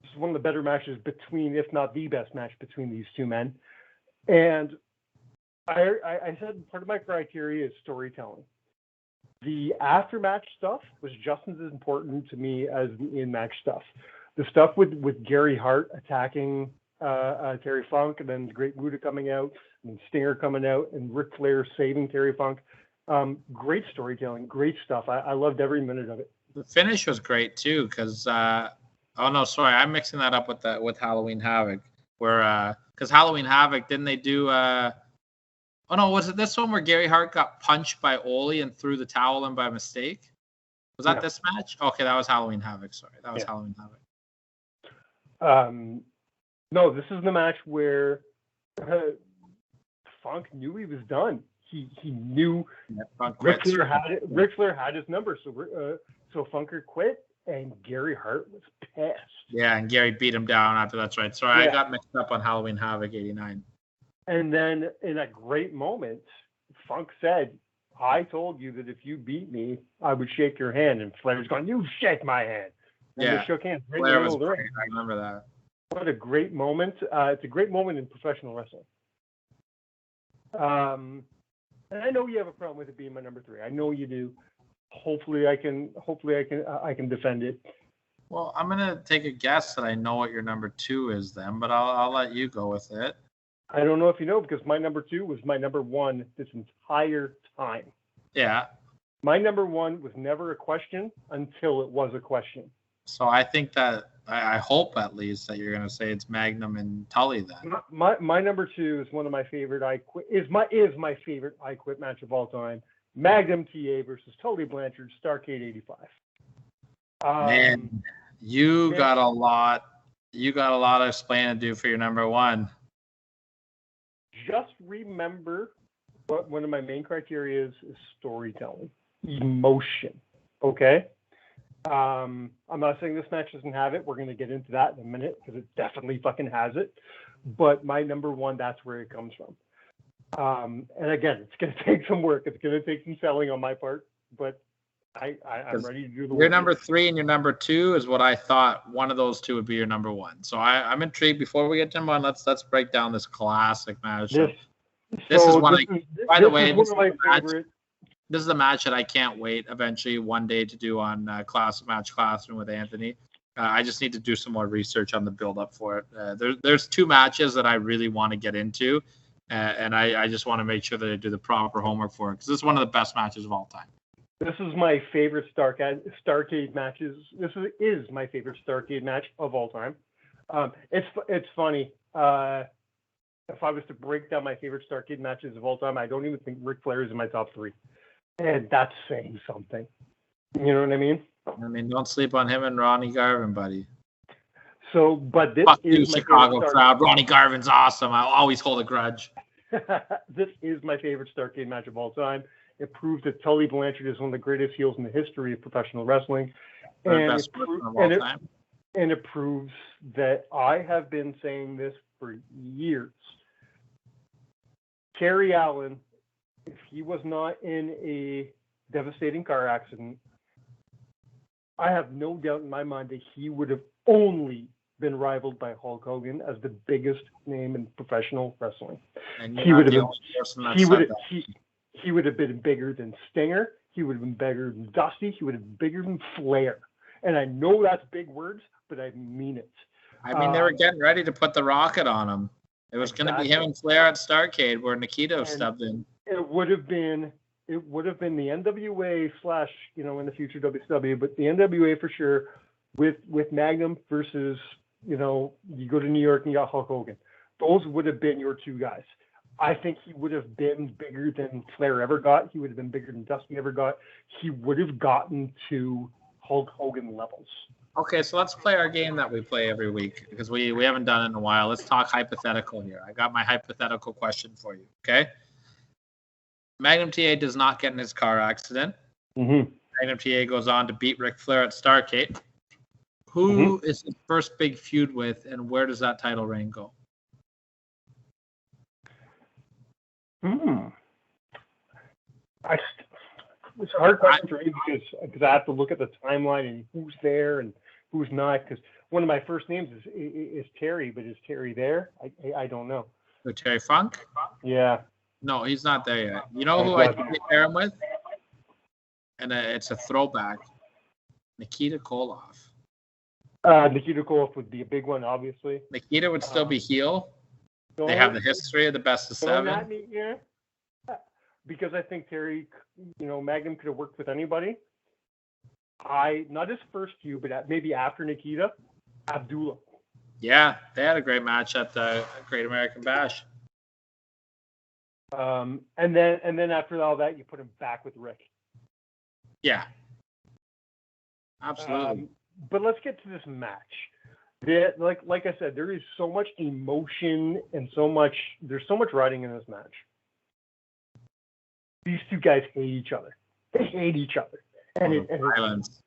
This is one of the better matches between, if not the best match between these two men. And I said part of my criteria is storytelling. The after-match stuff was just as important to me as the in-match stuff. The stuff with Gary Hart attacking Terry Funk, and then Great Muta coming out, and Stinger coming out, and Ric Flair saving Terry Funk. Great storytelling, great stuff. I loved every minute of it. The finish was great too, because oh no, sorry, I'm mixing that up with Halloween Havoc, where because Halloween Havoc, didn't they do oh no, was it this one where Gary Hart got punched by Ole and threw the towel in by mistake? Was that this match? Okay, that was Halloween Havoc. Sorry, that was Halloween Havoc. No, this is the match where Funk knew he was done. He knew Ric Flair had his number, so Funker quit, and Gary Hart was pissed. Yeah, and Gary beat him down after. That's right. Sorry, I got mixed up on Halloween Havoc '89. And then in a great moment, Funk said, "I told you that if you beat me, I would shake your hand." And Flair's going, "You shake my hand." And they shook hands. Flair was great. I remember that. What a great moment. It's a great moment in professional wrestling. And I know you have a problem with it being my number 3. I know you do. Hopefully I can defend it. Well, I'm gonna take a guess that I know what your number 2 is then, but I'll let you go with it. I don't know if you know, because my number 2 was my number 1 this entire time. Yeah. My number 1 was never a question until it was a question. So I think that I hope at least that you're gonna say it's Magnum and Tully then. My number 2 is one of my favorite is my favorite I Quit match of all time. Magnum TA versus Tully Blanchard, Starrcade '85. Man, you got a lot of explaining to do for your number 1. Just remember what one of my main criteria is storytelling, emotion. Okay. I'm not saying this match doesn't have it. We're going to get into that in a minute, because it definitely fucking has it. But my number 1, that's where it comes from. And again, it's going to take some work. It's going to take some selling on my part, but I'm ready to do the work. Your number 3 and your number 2 is what I thought one of those two would be your number 1. So I'm intrigued. Before we get to number 1, let's break down this classic match. This is one of my favorite. This is a match that I can't wait eventually one day to do on Classic Match Classroom with Anthony. I just need to do some more research on the build-up for it. There's 2 matches that I really want to get into, and I just want to make sure that I do the proper homework for it, because this is one of the best matches of all time. This is my favorite Starrcade matches. This is my favorite Starrcade match of all time. It's funny. If I was to break down my favorite Starrcade matches of all time, I don't even think Ric Flair is in my top 3. And that's saying something. You know what I mean? I mean, don't sleep on him and Ronnie Garvin, buddy. So, but this Fuck is you, Chicago crowd. Ronnie Garvin's awesome. I'll always hold a grudge. This is my favorite Starrcade match of all time. It proves that Tully Blanchard is one of the greatest heels in the history of professional wrestling. And it proves that I have been saying this for years. Terry Allen, if he was not in a devastating car accident, I have no doubt in my mind that he would have only been rivaled by Hulk Hogan as the biggest name in professional wrestling. And he would have been bigger than Stinger. He would have been bigger than Dusty. He would have been bigger than Flair. And I know that's big words, but I mean it. I mean, they were getting ready to put the rocket on him. It was going to be him and Flair at Starrcade, where Nikito stepped in. It would have been the NWA / in the future WCW, but the NWA for sure, with Magnum versus, you go to New York and you got Hulk Hogan. Those would have been your 2 guys. I think he would have been bigger than Flair ever got. He would have been bigger than Dusty ever got. He would have gotten to Hulk Hogan levels. Okay, so let's play our game that we play every week, because we haven't done it in a while. Let's talk hypothetical here. I got my hypothetical question for you, okay? Magnum TA does not get in his car accident. Mm-hmm. Magnum TA goes on to beat Ric Flair at Starrcade. Who is his first big feud with, and where does that title reign go? It's a hard question for me because I have to look at the timeline and who's there and who's not. Because one of my first names is Terry, but is Terry there? I don't know. So Terry Funk? Yeah. No, he's not there yet. You know who I think they pair him with? And it's a throwback. Nikita Koloff. Nikita Koloff would be a big one, obviously. Nikita would still be heel. They have the history of the best of seven. Yeah. Because I think Terry, Magnum could have worked with anybody. Not his first feud, but maybe after Nikita, Abdullah. Yeah, they had a great match at the Great American Bash. And then after all that, you put him back with Rick. Yeah, absolutely. But let's get to this match. Like I said, there is so much emotion and there's so much riding in this match. These two guys hate each other. They hate each other. And violence.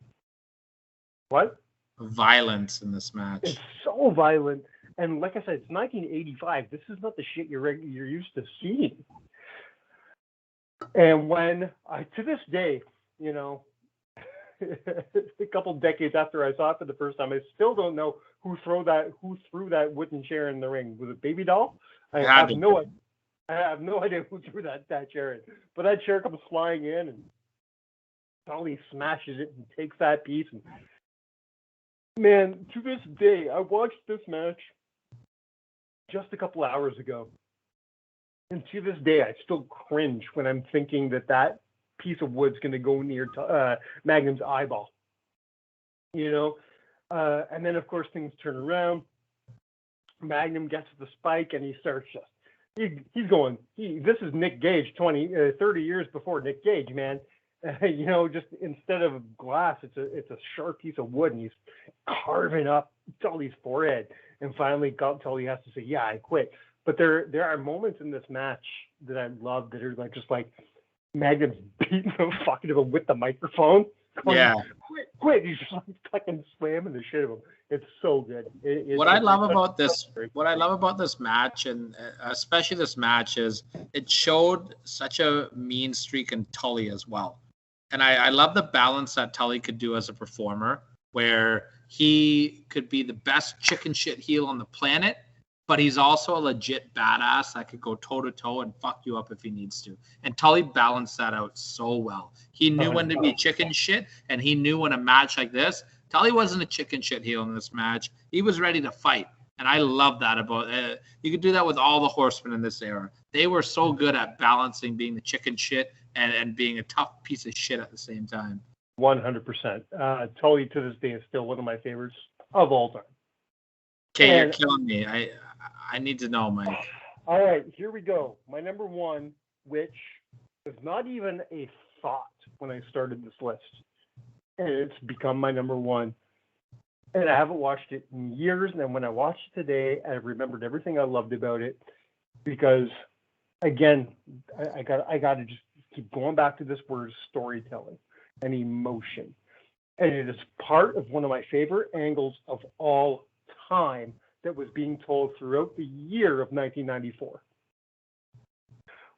What? Violence in this match. It's so violent. And like I said, it's 1985. This is not the shit you're used to seeing. And when to this day, a couple decades after I saw it for the first time, I still don't know who threw that wooden chair in the ring. Was it Baby Doll? I have no idea who threw that chair in. But that chair comes flying in and Tully smashes it and takes that piece. And man, to this day, I watched this match just a couple hours ago. And to this day, I still cringe when I'm thinking that piece of wood's going to go near Magnum's eyeball. And then, of course, things turn around. Magnum gets the spike, and he starts he's going, this is Nick Gage 30 years before Nick Gage, man. Just instead of glass, it's a sharp piece of wood, and he's carving up Tully's forehead. And finally, Tully has to say, yeah, I quit. But there are moments in this match that I love that are just like Magnum's beating the fuck out of him with the microphone. Yeah. Quit. He's just like fucking slamming the shit of him. It's so good. What I love about this match, and especially this match, is it showed such a mean streak in Tully as well. And I love the balance that Tully could do as a performer, where he could be the best chicken shit heel on the planet, but he's also a legit badass that could go toe-to-toe and fuck you up if he needs to. And Tully balanced that out so well. He knew when to be chicken shit, and he knew in a match like this, Tully wasn't a chicken shit heel in this match. He was ready to fight. And I love that about you could do that with all the horsemen in this era. They were so good at balancing being the chicken shit and being a tough piece of shit at the same time. 100%. Tully to this day is still one of my favorites of all time. Okay, you're killing me. I need to know, Mike. All right, here we go. My number one, which was not even a thought when I started this list. And it's become my number one. And I haven't watched it in years. And when I watched it today, I remembered everything I loved about it. Because, again, I got to just keep going back to this word, storytelling and emotion. And it is part of one of my favorite angles of all time that was being told throughout the year of 1994.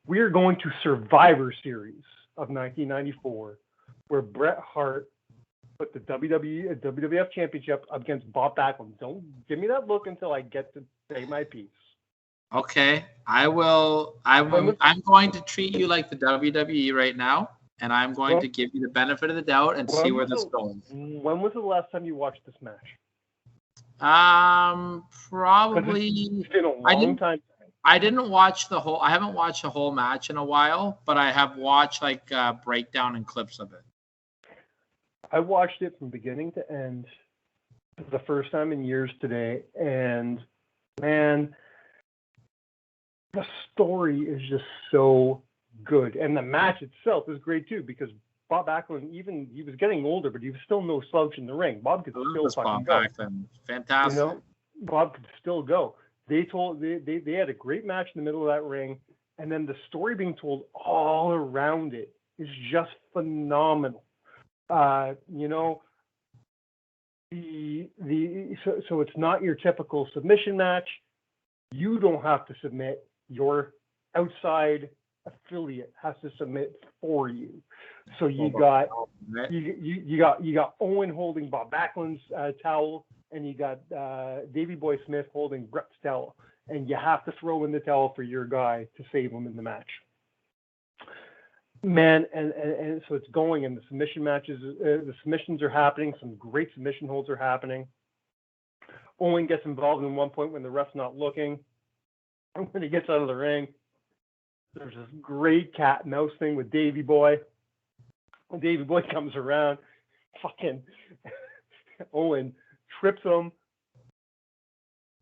We are going to Survivor Series of 1994, where Bret Hart put the WWF Championship against Bob Backlund. Don't give me that look until I get to say my piece. Okay, I will. I'm going to treat you like the WWE right now, and I'm going to give you the benefit of the doubt and see where this goes. When was the last time you watched this match? Probably. It's been a long time. I didn't watch the whole. I haven't watched the whole match in a while, but I have watched breakdown and clips of it. I watched it from beginning to end for the first time in years today, and man, the story is just so good, and the match itself is great too because Bob Backlund, even he was getting older, but he was still no slouch in the ring. Bob could still fucking go. Fantastic. Bob could still go. They had a great match in the middle of that ring, and then the story being told all around it is just phenomenal. You know, so it's not your typical submission match. You don't have to submit. Your outside affiliate has to submit for you. So you got Owen holding Bob Backlund's towel, and you got Davey Boy Smith holding Bret's towel, and you have to throw in the towel for your guy to save him in the match. Man, and so it's going, and the submission matches, the submissions are happening. Some great submission holds are happening. Owen gets involved in one point when the ref's not looking. And when he gets out of the ring, there's this great cat and mouse thing with Davey Boy. When Davey Boy comes around, fucking Owen trips him.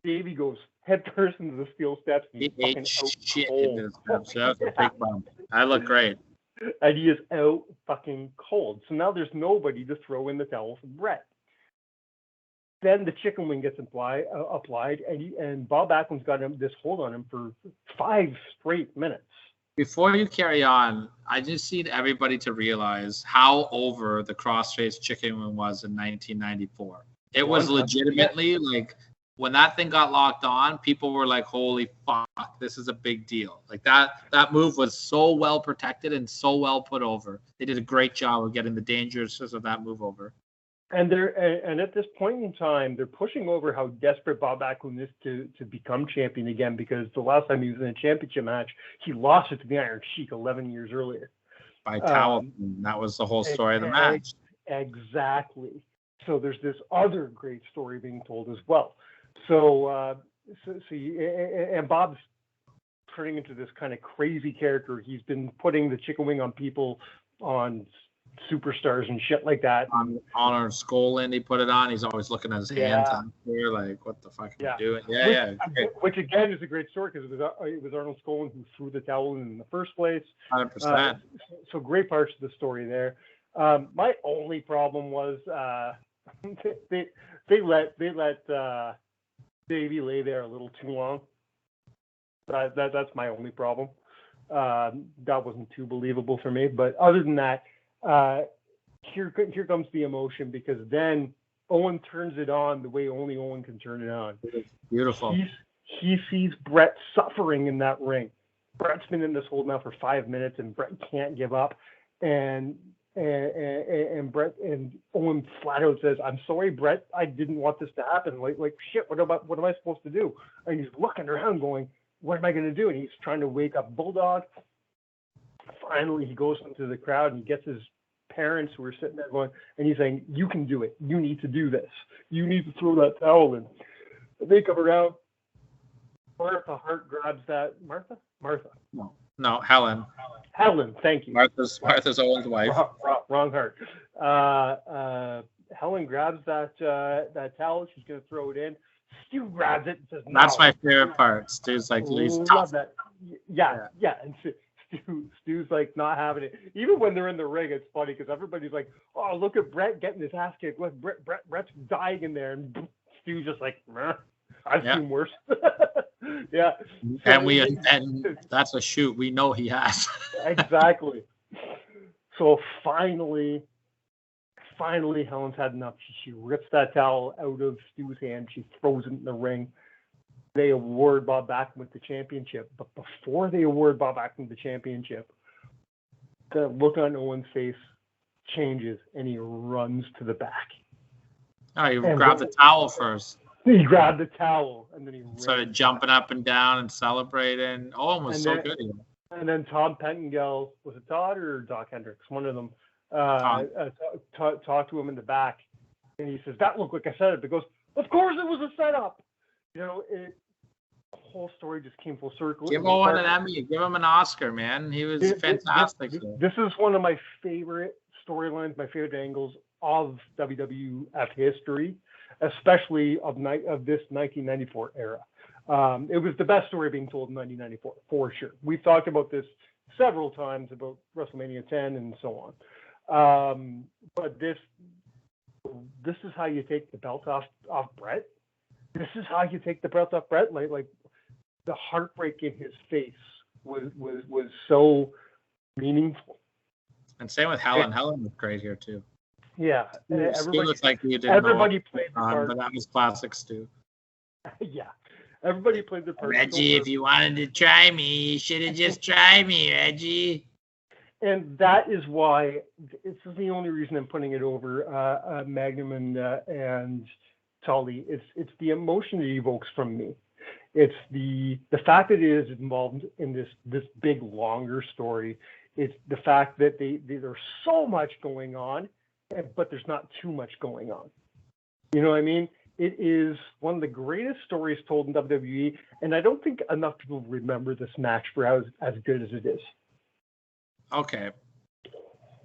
Davey goes head first into the steel steps. And he's fucking out cold. That's a big bump. I look great. And he is out fucking cold. So now there's nobody to throw in the towel for Bret. Then the chicken wing gets applied, and Bob Backlund's got this hold on him for 5 straight minutes. Before you carry on, I just need everybody to realize how over the crossface chicken wing was in 1994. It was legitimately like, when that thing got locked on, people were like, holy fuck, this is a big deal. Like that move was so well protected and so well put over. They did a great job of getting the dangerousness of that move over. And at this point in time, they're pushing over how desperate Bob Backlund is to become champion again, because the last time he was in a championship match, he lost it to the Iron Sheik 11 years earlier. By towel. That was the whole story of the match. Exactly. So there's this other great story being told as well. So Bob's turning into this kind of crazy character. He's been putting the chicken wing on people, on superstars and shit like that. On our Skoland, he put it on. He's always looking at his hands on here, like, what the fuck am I doing? Which again is a great story, because it was Arnold Skoland who threw the towel in the first place. 100%. So great parts of the story there. My only problem was they let Davey lay there a little too long. That's my only problem. That wasn't too believable for me. But other than that, here comes the emotion, because then Owen turns it on the way only Owen can turn it on. Beautiful. He sees Bret suffering in that ring. Bret's been in this hold now for 5 minutes, and Bret can't give up. And Bret and Owen flat out says, "I'm sorry, Bret. I didn't want this to happen. Like shit. What am I supposed to do?" And he's looking around, going, "What am I going to do?" And he's trying to wake up Bulldog. Finally, he goes into the crowd and gets his parents, who are sitting there, going, and he's saying, "You can do it. You need to do this. You need to throw that towel in." They come around. Martha Hart grabs that. Martha. No, Helen. Helen, thank you. Martha's Owen's wife. Wrong Hart. Helen grabs that towel. She's going to throw it in. Stu grabs it and says, "No." That's my favorite part. Stu's like, "He's tough." That. Yeah. And Stu's like not having it. Even when they're in the ring, it's funny, because everybody's like, "Oh, look at Bret getting his ass kicked. Look, Bret's dying in there," and Stu's just like, "Meh, I've seen worse." Yeah. And that's a shoot we know he has. Exactly. So finally Helen's had enough. She rips that towel out of Stu's hand. She throws it in the ring. They award Bob Backlund the championship. But before they award Bob Backlund the championship, the look on Owen's face changes, and he runs to the back. Oh, he grabbed the towel first. He grabbed the towel, and then he started jumping up and down and celebrating. Owen was so good. And then Tom Pettengill, was it Todd or Doc Hendricks? One of them talked to him in the back, and he says, "That looked like a setup." He goes, "Of course it was a setup." You know, the whole story just came full circle. Give Owen an Emmy. Give him an Oscar, man. He was fantastic. This is one of my favorite storylines, my favorite angles of WWF history, especially of this 1994 era. It was the best story being told in 1994, for sure. We've talked about this several times, about WrestleMania 10 and so on. But this is how you take the belt off Bret. This is how you take the belt off Bret. Like the heartbreak in his face was so meaningful. And same with Helen. Helen was great here too. Yeah, Stu looks like you didn't everybody know played the part, but that was classic Stu. Yeah, everybody played their part. Reggie, if you wanted to try me, you should have just tried me, Reggie. And that is why it's the only reason I'm putting it over Magnum and Tully. It's the emotion it evokes from me. It's the fact that it is involved in this big longer story. It's the fact that there's so much going on, but there's not too much going on. You know what I mean? It is one of the greatest stories told in WWE, and I don't think enough people remember this match for as good as it is. Okay.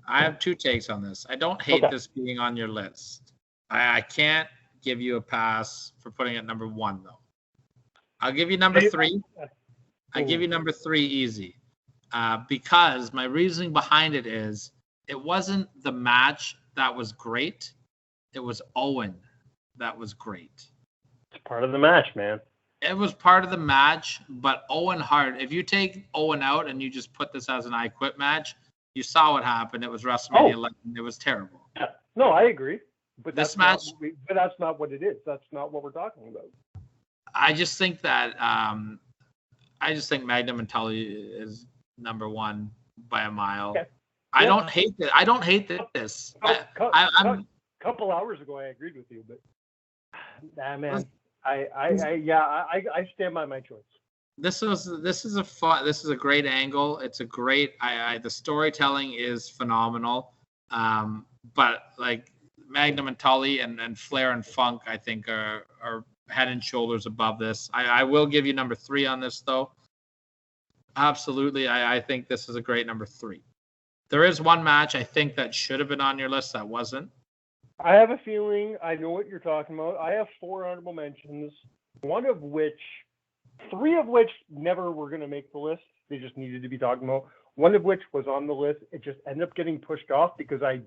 I have two takes on this. I don't hate this being on your list. I can't give you a pass for putting it number 1, though. I'll give you number 3. I give you number 3 easy. Because my reasoning behind it is it wasn't the match that was great. It was Owen that was great. It's part of the match, man. It was part of the match, but Owen Hart, if you take Owen out and you just put this as an I Quit match, you saw what happened. It was WrestleMania 11. It was terrible. Yeah. No, I agree. But this match, that's not what it is. That's not what we're talking about. I just think that Magnum and Tully is number 1 by a mile. Okay. I don't hate it. I don't hate this. A couple hours ago, I agreed with you, but man, I stand by my choice. This is a great angle. It's a great. The storytelling is phenomenal. But like Magnum and Tully and Flair and Funk, I think are head and shoulders above this. I will give you number 3 on this though. Absolutely, I think this is a great number 3. There is one match I think that should have been on your list that wasn't. I have a feeling I know what you're talking about. I have 4 honorable mentions, 3 of which never were going to make the list. They just needed to be talked about. One of which was on the list. It just ended up getting pushed off because I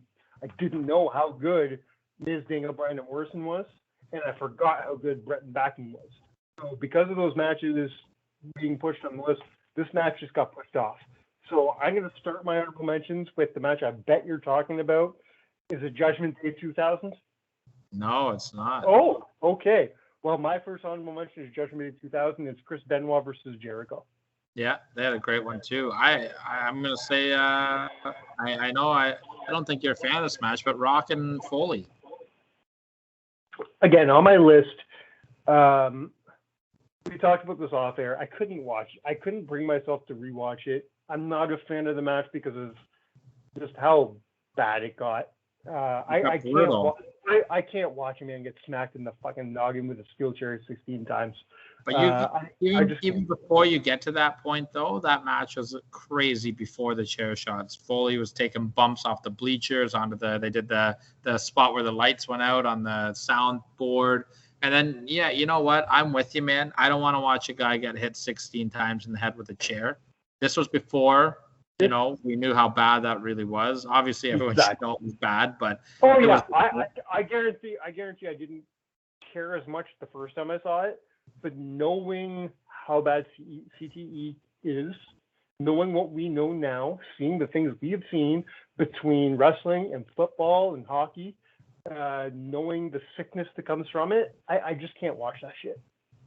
didn't know how good Miz, Daniel Bryan, and Morrison was, and I forgot how good Bret and Backlund was. So because of those matches being pushed on the list, this match just got pushed off. So I'm going to start my honorable mentions with the match I bet you're talking about. Is it Judgment Day 2000? No, it's not. Oh, okay. Well, my first honorable mention is Judgment Day 2000. It's Chris Benoit versus Jericho. Yeah, they had a great one too. I'm going to say I don't think you're a fan of this match, but Rock and Foley. Again, on my list, we talked about this off air. I couldn't watch it. I couldn't bring myself to rewatch it. I'm not a fan of the match because of just how bad it got. I can't watch a man get smacked in the fucking noggin with a steel chair 16 times. But even before you get to that point, though, that match was crazy before the chair shots. Foley was taking bumps off the bleachers onto they did the spot where the lights went out on the soundboard. And then, yeah, you know what? I'm with you, man. I don't want to watch a guy get hit 16 times in the head with a chair. This was before, we knew how bad that really was. Obviously, everyone should know it was bad, but I guarantee I didn't care as much the first time I saw it, but knowing how bad CTE is, knowing what we know now, seeing the things we have seen between wrestling and football and hockey, knowing the sickness that comes from it, I just can't watch that shit.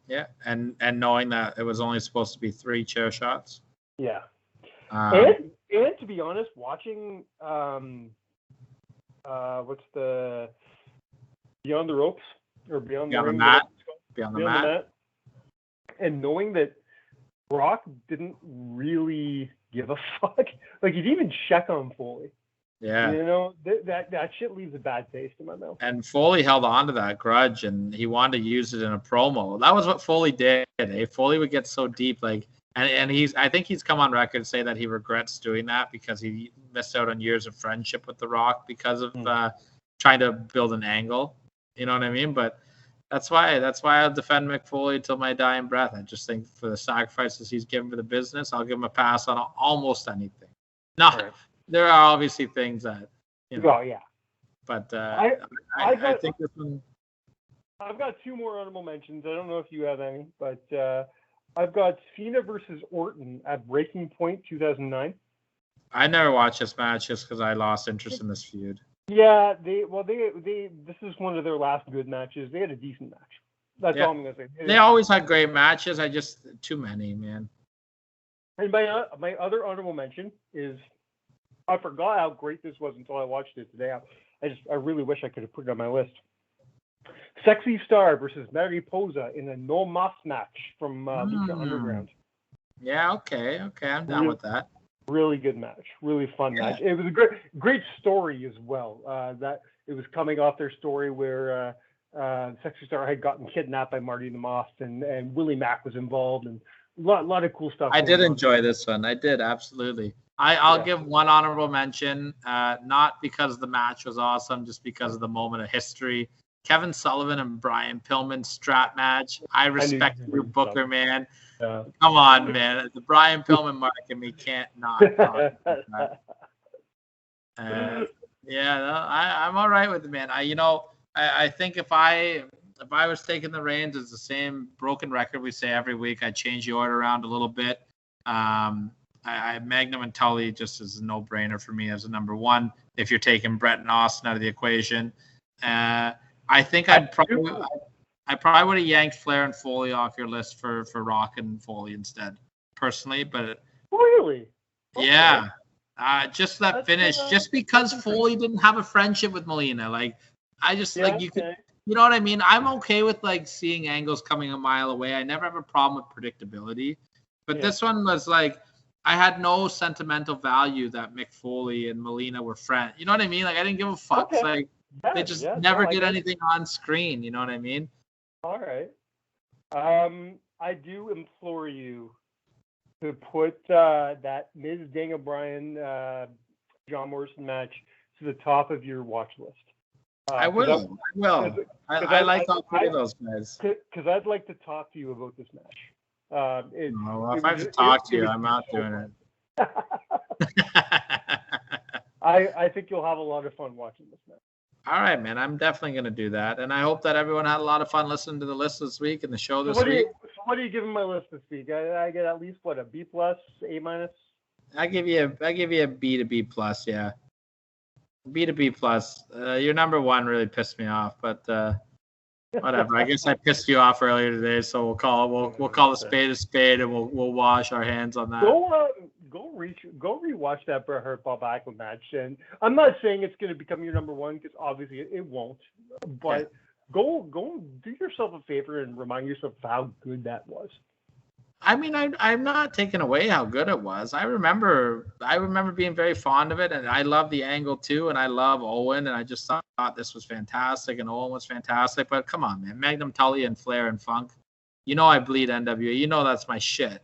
Yeah, and knowing that it was only supposed to be 3 chair shots. Yeah. And to be honest, watching what's the Beyond the Ropes or Beyond the Mat, and knowing that Brock didn't really give a fuck, like he didn't even check on Foley. Yeah, that shit leaves a bad taste in my mouth. And Foley held on to that grudge, and he wanted to use it in a promo. That was what Foley did. Foley would get so deep, like. And I think he's come on record to say that he regrets doing that because he missed out on years of friendship with The Rock because of trying to build an angle. You know what I mean? But that's why I'll defend Mick Foley till my dying breath. I just think for the sacrifices he's given for the business, I'll give him a pass on almost anything. There are obviously things that Well, yeah. But I think this one. I've got 2 more honorable mentions. I don't know if you have any, but I've got Cena versus Orton at Breaking Point 2009. I never watched this match just because I lost interest in this feud. Yeah, this is one of their last good matches. They had a decent match. That's all I'm gonna say. They always had great matches. I just too many, man. And my other honorable mention is, I forgot how great this was until I watched it today. I really wish I could have put it on my list. Sexy Star versus Mariposa in a no mas match from Lucha Underground. Yeah, okay, I'm down with that. Really good match, really fun match. It was a great story as well. That it was coming off their story where Sexy Star had gotten kidnapped by Marty the Moth, and Willie Mack was involved, and a lot of cool stuff. I did enjoy this one. I did, absolutely. I'll give one honorable mention, not because the match was awesome, just because of the moment of history. Kevin Sullivan and Brian Pillman strap match. I respect you, Booker, man. Come on, man. The Brian Pillman mark and me can't not talk about that. I'm all right with it, man. I think if I was taking the reins, it's the same broken record we say every week. I change the order around a little bit. Magnum and Tully just is a no-brainer for me as a number one. If you're taking Bret and Austin out of the equation, I think I probably would have yanked Flair and Foley off your list for Rock and Foley instead, personally. But really, okay. Yeah, just that finish. Just because Foley didn't have a friendship with Molina, like I just you could. You know what I mean? I'm okay with like seeing angles coming a mile away. I never have a problem with predictability. But this one was like, I had no sentimental value that Mick Foley and Molina were friends. You know what I mean? Like I didn't give a fuck. Okay. Like they just never did anything on screen. You know what I mean? All right. I do implore you to put that Ms. Daniel Bryan John Morrison match to the top of your watch list. I will. I like talking to those guys. Because I'd like to talk to you about this match. If I have to talk to you, I'm not doing it. I think you'll have a lot of fun watching this match. All right, man. I'm definitely going to do that. And I hope that everyone had a lot of fun listening to the list this week and the show this week. What are you giving my list this week? I get at least, a B+, A-? I give you a B to B+, yeah. B to B+. Your number one really pissed me off, but whatever. I guess I pissed you off earlier today, so we'll call a spade, and we'll wash our hands on that. Go rewatch that Bret Hart Bob Backlund match, and I'm not saying it's going to become your number one because obviously it won't. But go do yourself a favor and remind yourself of how good that was. I mean, I'm not taking away how good it was. I remember being very fond of it, and I love the angle too, and I love Owen, and I just thought this was fantastic, and Owen was fantastic. But come on, man, Magnum, Tully, and Flair and Funk. You know I bleed NWA. You know that's my shit.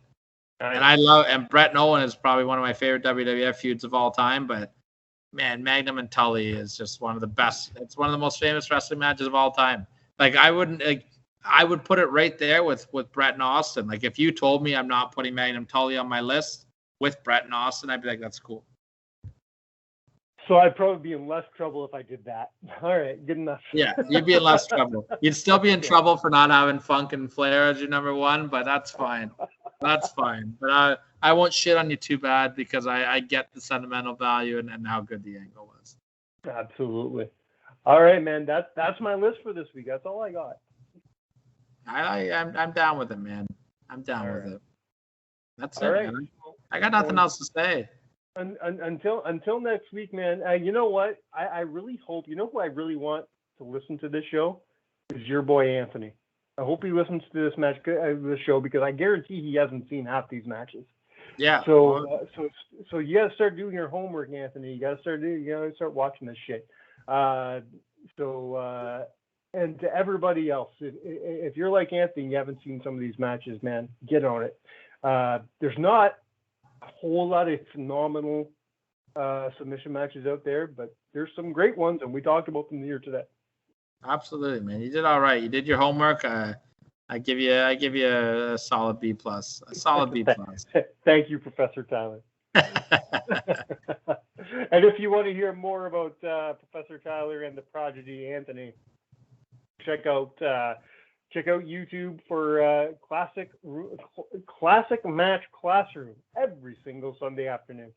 And Bret and Owen is probably one of my favorite WWF feuds of all time. But man, Magnum and Tully is just one of the best. It's one of the most famous wrestling matches of all time. Like I would put it right there with Bret and Austin. Like if you told me I'm not putting Magnum Tully on my list with Bret and Austin, I'd be like, that's cool. So I'd probably be in less trouble if I did that. All right, good enough. Yeah, you'd be in less trouble. You'd still be in trouble for not having Funk and Flair as your number one, but that's fine. That's fine. But I won't shit on you too bad because I get the sentimental value and how good the angle was. Absolutely. All right, man. That's my list for this week. That's all I got. I'm down with it, man. I'm down with it. That's all it, right. Man. I got nothing else to say. Until next week, man. You know what? I really hope. You know who I really want to listen to this show is your boy Anthony. I hope he listens to this show because I guarantee he hasn't seen half these matches. Yeah. So you got to start doing your homework, Anthony. You got to start watching this shit. And to everybody else, if you're like Anthony, you haven't seen some of these matches, man, get on it. There's not a whole lot of phenomenal submission matches out there, but there's some great ones, and we talked about them here today. Absolutely, man. You did all right. You did your homework. I give you a solid B+. A solid B+. Thank you, Professor Tyler. And if you want to hear more about Professor Tyler and the prodigy Anthony, check out Check out YouTube for Classic Match Classroom every single Sunday afternoon.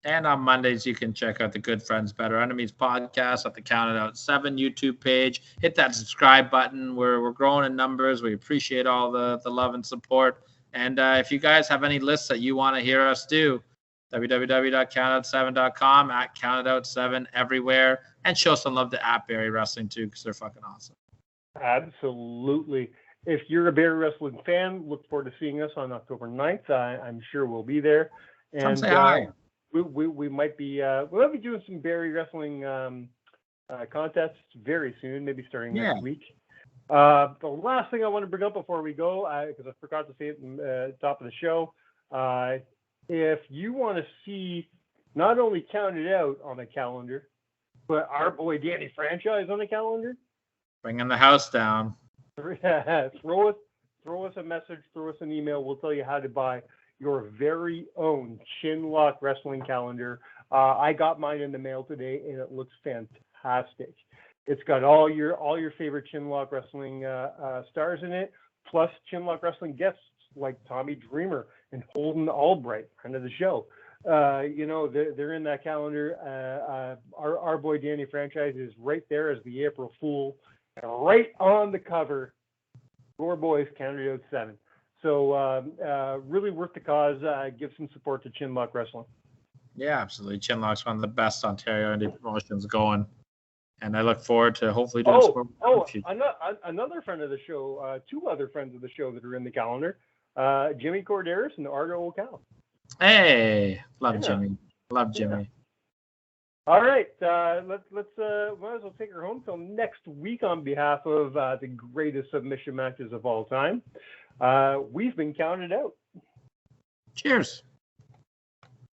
And on Mondays, you can check out the Good Friends, Better Enemies podcast at the CountednOut 7 YouTube page. Hit that subscribe button. We're growing in numbers. We appreciate all the love and support. And if you guys have any lists that you want to hear us do, www.countout7.com, at CountedOut7 everywhere. And show some love to at Barrie Wrestling, too, because they're fucking awesome. Absolutely. If you're a Barrie Wrestling fan, look forward to seeing us on October 9th. I'm sure we'll be there. And come say hi. We might be doing some Barrie Wrestling contests very soon, maybe starting next week. The last thing I want to bring up before we go, because I forgot to say it at the top of the show, if you want to see not only Counted Out on the calendar, but our boy Danny Franchise on the calendar, bringing the house down. Throw us a message, throw us an email. We'll tell you how to buy your very own Chinlock Wrestling calendar. I got mine in the mail today, and it looks fantastic. It's got all your favorite Chinlock Wrestling stars in it, plus Chinlock Wrestling guests like Tommy Dreamer and Holden Albright, friend of the show. They're in that calendar. Our boy Danny Franchise is right there as the April Fool, right on the cover. Your boys Counted Out 7. So really worth the cause. Give some support to Chinlock Wrestling. Yeah, absolutely. Chinlock's one of the best Ontario indie promotions going. And I look forward to hopefully doing some more. Another friend of the show, two other friends of the show that are in the calendar, Jimmy Corderas and Argo O'Cal. Hey, love Jimmy. Love Jimmy. Yeah. All right, let's might as well take her home till next week on behalf of the greatest submission matches of all time. We've been Counted Out. Cheers.